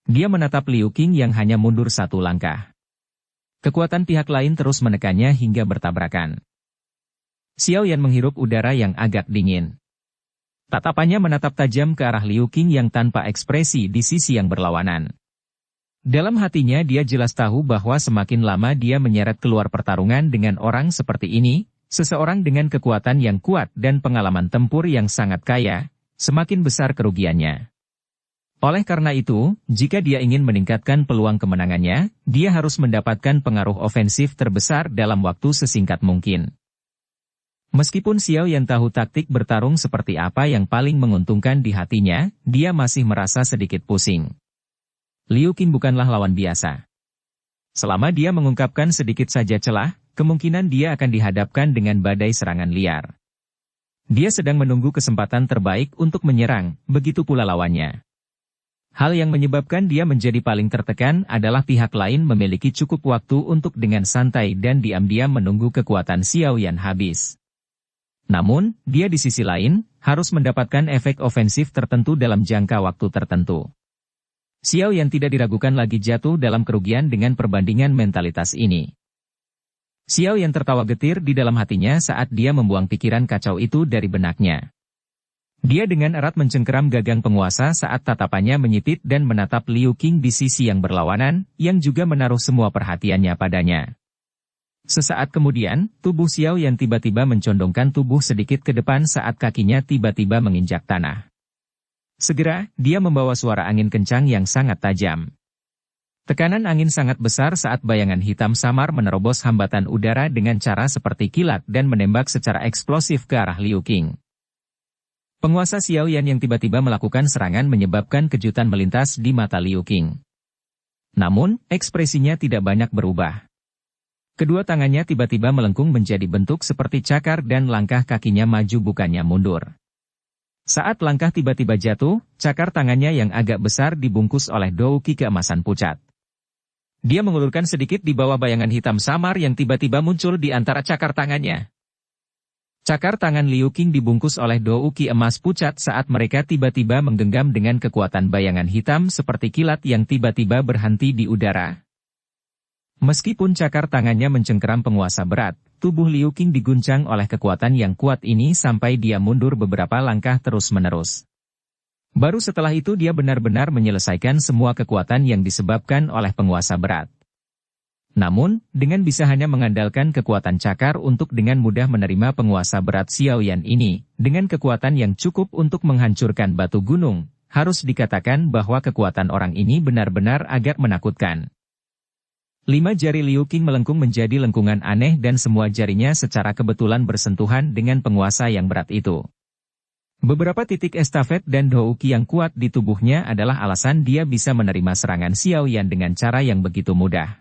Dia menatap Liu Qing yang hanya mundur satu langkah. Kekuatan pihak lain terus menekannya hingga bertabrakan. Xiao Yan menghirup udara yang agak dingin. Tatapannya menatap tajam ke arah Liu Qing yang tanpa ekspresi di sisi yang berlawanan. Dalam hatinya dia jelas tahu bahwa semakin lama dia menyeret keluar pertarungan dengan orang seperti ini, seseorang dengan kekuatan yang kuat dan pengalaman tempur yang sangat kaya, semakin besar kerugiannya. Oleh karena itu, jika dia ingin meningkatkan peluang kemenangannya, dia harus mendapatkan pengaruh ofensif terbesar dalam waktu sesingkat mungkin. Meskipun Xiao Yan tahu taktik bertarung seperti apa yang paling menguntungkan di hatinya, dia masih merasa sedikit pusing. Liu Qing bukanlah lawan biasa. Selama dia mengungkapkan sedikit saja celah, kemungkinan dia akan dihadapkan dengan badai serangan liar. Dia sedang menunggu kesempatan terbaik untuk menyerang, begitu pula lawannya. Hal yang menyebabkan dia menjadi paling tertekan adalah pihak lain memiliki cukup waktu untuk dengan santai dan diam-diam menunggu kekuatan Xiao Yan habis. Namun, dia di sisi lain, harus mendapatkan efek ofensif tertentu dalam jangka waktu tertentu. Xiao Yan tidak diragukan lagi jatuh dalam kerugian dengan perbandingan mentalitas ini. Xiao Yan tertawa getir di dalam hatinya saat dia membuang pikiran kacau itu dari benaknya. Dia dengan erat mencengkeram gagang penguasa saat tatapannya menyipit dan menatap Liu Qing di sisi yang berlawanan, yang juga menaruh semua perhatiannya padanya. Sesaat kemudian, tubuh Xiao Yan tiba-tiba mencondongkan tubuh sedikit ke depan saat kakinya tiba-tiba menginjak tanah. Segera, dia membawa suara angin kencang yang sangat tajam. Tekanan angin sangat besar saat bayangan hitam samar menerobos hambatan udara dengan cara seperti kilat dan menembak secara eksplosif ke arah Liu Qing. Penguasa Xiao Yan yang tiba-tiba melakukan serangan menyebabkan kejutan melintas di mata Liu Qing. Namun, ekspresinya tidak banyak berubah. Kedua tangannya tiba-tiba melengkung menjadi bentuk seperti cakar dan langkah kakinya maju bukannya mundur. Saat langkah tiba-tiba jatuh, cakar tangannya yang agak besar dibungkus oleh Dou Qi keemasan pucat. Dia mengulurkan sedikit di bawah bayangan hitam samar yang tiba-tiba muncul di antara cakar tangannya. Cakar tangan Liu Qing dibungkus oleh Dou Qi emas pucat saat mereka tiba-tiba menggenggam dengan kekuatan bayangan hitam seperti kilat yang tiba-tiba berhenti di udara. Meskipun cakar tangannya mencengkeram penguasa berat, tubuh Liu Qing diguncang oleh kekuatan yang kuat ini sampai dia mundur beberapa langkah terus-menerus. Baru setelah itu dia benar-benar menyelesaikan semua kekuatan yang disebabkan oleh penguasa berat. Namun, dengan bisa hanya mengandalkan kekuatan cakar untuk dengan mudah menerima penguasa berat Xiao Yan ini, dengan kekuatan yang cukup untuk menghancurkan batu gunung, harus dikatakan bahwa kekuatan orang ini benar-benar agak menakutkan. 5 jari Liu Qing melengkung menjadi lengkungan aneh dan semua jarinya secara kebetulan bersentuhan dengan penguasa yang berat itu. Beberapa titik estafet dan Dou Qi yang kuat di tubuhnya adalah alasan dia bisa menerima serangan Xiao Yan dengan cara yang begitu mudah.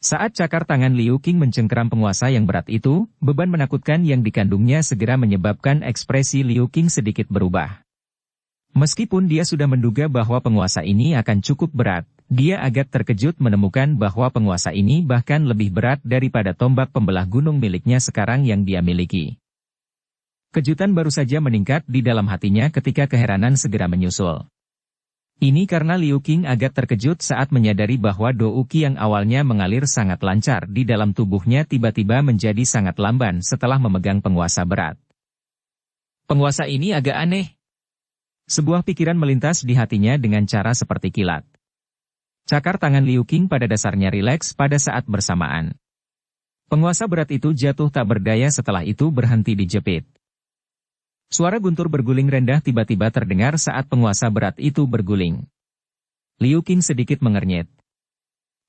Saat cakar tangan Liu Qing mencengkeram penguasa yang berat itu, beban menakutkan yang dikandungnya segera menyebabkan ekspresi Liu Qing sedikit berubah. Meskipun dia sudah menduga bahwa penguasa ini akan cukup berat, dia agak terkejut menemukan bahwa penguasa ini bahkan lebih berat daripada tombak pembelah gunung miliknya sekarang yang dia miliki. Kejutan baru saja meningkat di dalam hatinya ketika keheranan segera menyusul. Ini karena Liu Qing agak terkejut saat menyadari bahwa Dou Qi yang awalnya mengalir sangat lancar di dalam tubuhnya tiba-tiba menjadi sangat lamban setelah memegang penguasa berat. Penguasa ini agak aneh. Sebuah pikiran melintas di hatinya dengan cara seperti kilat. Cakar tangan Liu Qing pada dasarnya rileks pada saat bersamaan. Penguasa berat itu jatuh tak berdaya setelah itu berhenti dijepit. Suara guntur berguling rendah tiba-tiba terdengar saat penguasa berat itu berguling. Liu Qing sedikit mengernyit.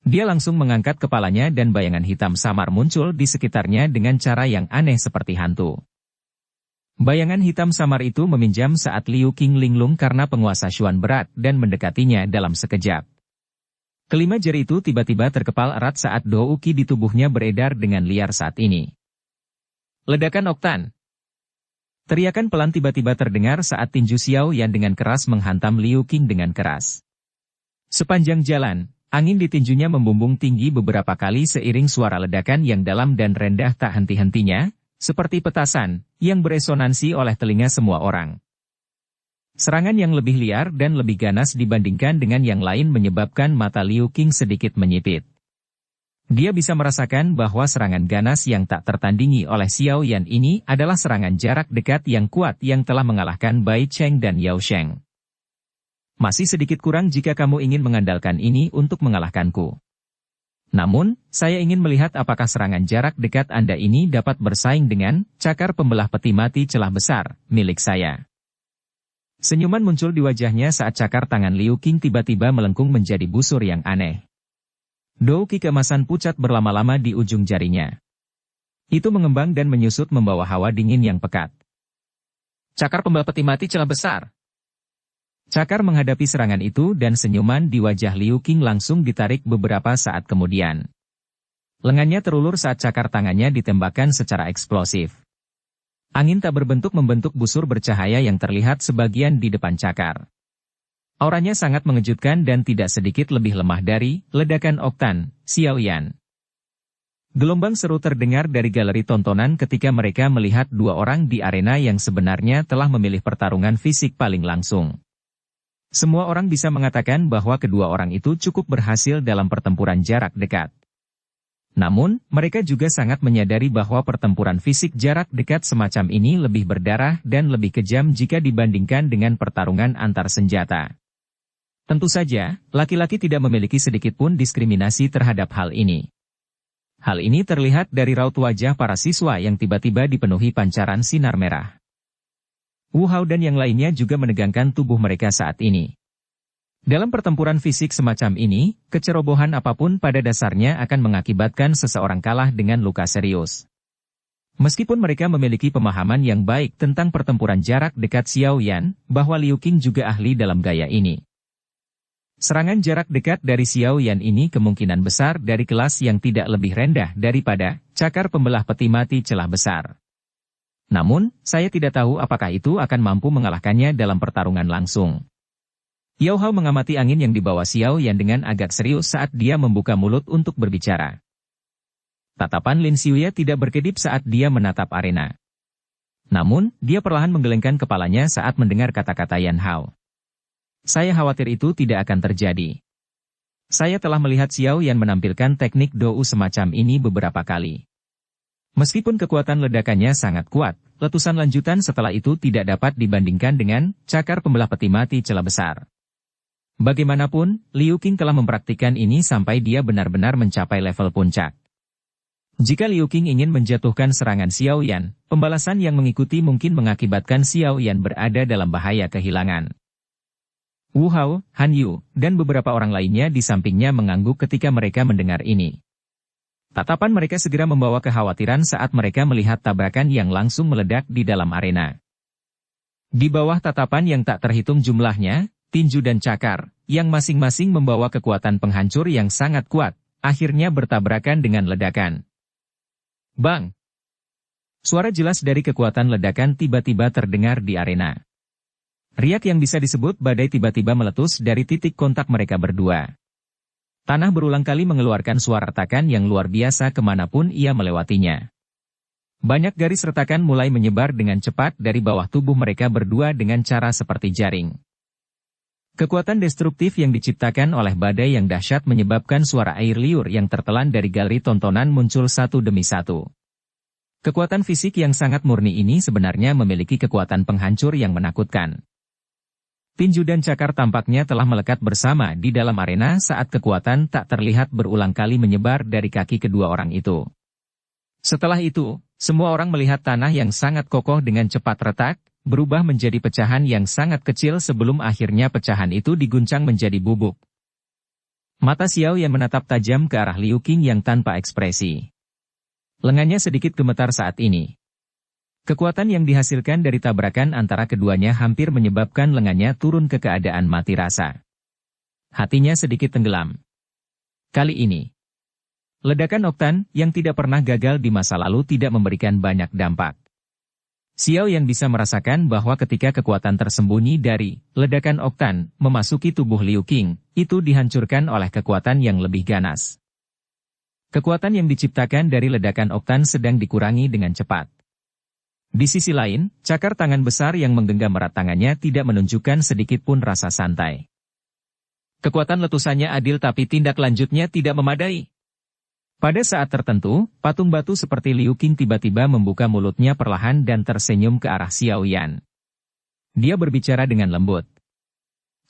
Dia langsung mengangkat kepalanya dan bayangan hitam samar muncul di sekitarnya dengan cara yang aneh seperti hantu. Bayangan hitam samar itu meminjam saat Liu Qing linglung karena penguasa Xuan berat dan mendekatinya dalam sekejap. Kelima jari itu tiba-tiba terkepal erat saat Dou Qi di tubuhnya beredar dengan liar saat ini. Ledakan oktan. Teriakan pelan tiba-tiba terdengar saat tinju Xiao Yan dengan keras menghantam Liu Qing dengan keras. Sepanjang jalan, angin di tinjunya membumbung tinggi beberapa kali seiring suara ledakan yang dalam dan rendah tak henti-hentinya, seperti petasan, yang beresonansi oleh telinga semua orang. Serangan yang lebih liar dan lebih ganas dibandingkan dengan yang lain menyebabkan mata Liu Qing sedikit menyipit. Dia bisa merasakan bahwa serangan ganas yang tak tertandingi oleh Xiao Yan ini adalah serangan jarak dekat yang kuat yang telah mengalahkan Bai Cheng dan Yao Sheng. Masih sedikit kurang jika kamu ingin mengandalkan ini untuk mengalahkanku. Namun, saya ingin melihat apakah serangan jarak dekat Anda ini dapat bersaing dengan cakar pembelah peti mati celah besar milik saya. Senyuman muncul di wajahnya saat cakar tangan Liu Qing tiba-tiba melengkung menjadi busur yang aneh. Dou Qi keemasan pucat berlama-lama di ujung jarinya. Itu mengembang dan menyusut membawa hawa dingin yang pekat. Cakar pembelah peti mati celah besar. Cakar menghadapi serangan itu dan senyuman di wajah Liu Qing langsung ditarik beberapa saat kemudian. Lengannya terulur saat cakar tangannya ditembakkan secara eksplosif. Angin tak berbentuk membentuk busur bercahaya yang terlihat sebagian di depan cakar. Auranya sangat mengejutkan dan tidak sedikit lebih lemah dari ledakan oktan, Xiao Yan. Gelombang seru terdengar dari galeri tontonan ketika mereka melihat dua orang di arena yang sebenarnya telah memilih pertarungan fisik paling langsung. Semua orang bisa mengatakan bahwa kedua orang itu cukup berhasil dalam pertempuran jarak dekat. Namun, mereka juga sangat menyadari bahwa pertempuran fisik jarak dekat semacam ini lebih berdarah dan lebih kejam jika dibandingkan dengan pertarungan antar senjata. Tentu saja, laki-laki tidak memiliki sedikit pun diskriminasi terhadap hal ini. Hal ini terlihat dari raut wajah para siswa yang tiba-tiba dipenuhi pancaran sinar merah. Wu Hao dan yang lainnya juga menegangkan tubuh mereka saat ini. Dalam pertempuran fisik semacam ini, kecerobohan apapun pada dasarnya akan mengakibatkan seseorang kalah dengan luka serius. Meskipun mereka memiliki pemahaman yang baik tentang pertempuran jarak dekat Xiao Yan, bahwa Liu Qing juga ahli dalam gaya ini. Serangan jarak dekat dari Xiao Yan ini kemungkinan besar dari kelas yang tidak lebih rendah daripada cakar pembelah peti mati celah besar. Namun, saya tidak tahu apakah itu akan mampu mengalahkannya dalam pertarungan langsung. Yao Hao mengamati angin yang dibawa Xiao Yan dengan agak serius saat dia membuka mulut untuk berbicara. Tatapan Lin Xiuya tidak berkedip saat dia menatap arena. Namun, dia perlahan menggelengkan kepalanya saat mendengar kata-kata Yan Hao. Saya khawatir itu tidak akan terjadi. Saya telah melihat Xiao Yan menampilkan teknik Dou semacam ini beberapa kali. Meskipun kekuatan ledakannya sangat kuat, letusan lanjutan setelah itu tidak dapat dibandingkan dengan cakar pembelah peti mati celah besar. Bagaimanapun, Liu Qing telah mempraktikkan ini sampai dia benar-benar mencapai level puncak. Jika Liu Qing ingin menjatuhkan serangan Xiao Yan, pembalasan yang mengikuti mungkin mengakibatkan Xiao Yan berada dalam bahaya kehilangan. Wu Hao, Han Yu, dan beberapa orang lainnya di sampingnya mengangguk ketika mereka mendengar ini. Tatapan mereka segera membawa kekhawatiran saat mereka melihat tabrakan yang langsung meledak di dalam arena. Di bawah tatapan yang tak terhitung jumlahnya, tinju dan cakar, yang masing-masing membawa kekuatan penghancur yang sangat kuat, akhirnya bertabrakan dengan ledakan. Bang! Suara jelas dari kekuatan ledakan tiba-tiba terdengar di arena. Riak yang bisa disebut badai tiba-tiba meletus dari titik kontak mereka berdua. Tanah berulang kali mengeluarkan suara retakan yang luar biasa kemanapun ia melewatinya. Banyak garis retakan mulai menyebar dengan cepat dari bawah tubuh mereka berdua dengan cara seperti jaring. Kekuatan destruktif yang diciptakan oleh badai yang dahsyat menyebabkan suara air liur yang tertelan dari galeri tontonan muncul satu demi satu. Kekuatan fisik yang sangat murni ini sebenarnya memiliki kekuatan penghancur yang menakutkan. Tinju dan cakar tampaknya telah melekat bersama di dalam arena saat kekuatan tak terlihat berulang kali menyebar dari kaki kedua orang itu. Setelah itu, semua orang melihat tanah yang sangat kokoh dengan cepat retak, berubah menjadi pecahan yang sangat kecil sebelum akhirnya pecahan itu diguncang menjadi bubuk. Mata Xiao Yan menatap tajam ke arah Liu Qing yang tanpa ekspresi. Lengannya sedikit gemetar saat ini. Kekuatan yang dihasilkan dari tabrakan antara keduanya hampir menyebabkan lengannya turun ke keadaan mati rasa. Hatinya sedikit tenggelam. Kali ini, ledakan oktan yang tidak pernah gagal di masa lalu tidak memberikan banyak dampak. Xiao Yan bisa merasakan bahwa ketika kekuatan tersembunyi dari ledakan oktan memasuki tubuh Liu Qing, itu dihancurkan oleh kekuatan yang lebih ganas. Kekuatan yang diciptakan dari ledakan oktan sedang dikurangi dengan cepat. Di sisi lain, cakar tangan besar yang menggenggam erat tangannya tidak menunjukkan sedikit pun rasa santai. Kekuatan letusannya adil tapi tindak lanjutnya tidak memadai. Pada saat tertentu, patung batu seperti Liu Qing tiba-tiba membuka mulutnya perlahan dan tersenyum ke arah Xiao Yan. Dia berbicara dengan lembut.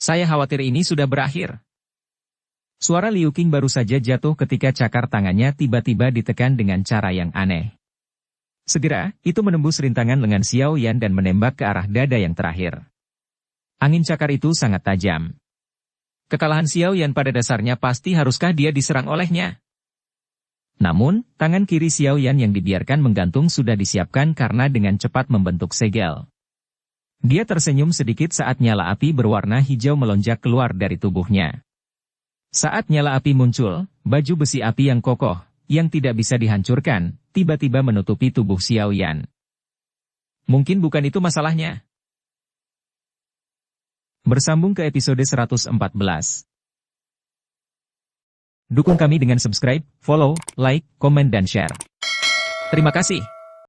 Saya khawatir ini sudah berakhir. Suara Liu Qing baru saja jatuh ketika cakar tangannya tiba-tiba ditekan dengan cara yang aneh. Segera, itu menembus rintangan lengan Xiao Yan dan menembak ke arah dada yang terakhir. Angin cakar itu sangat tajam. Kekalahan Xiao Yan pada dasarnya pasti haruskah dia diserang olehnya? Namun, tangan kiri Xiao Yan yang dibiarkan menggantung sudah disiapkan karena dengan cepat membentuk segel. Dia tersenyum sedikit saat nyala api berwarna hijau melonjak keluar dari tubuhnya. Saat nyala api muncul, baju besi api yang kokoh, yang tidak bisa dihancurkan, tiba-tiba menutupi tubuh Xiao Yan. Mungkin bukan itu masalahnya. Bersambung ke episode 114. Dukung kami dengan subscribe, follow, like, komen dan share. Terima kasih.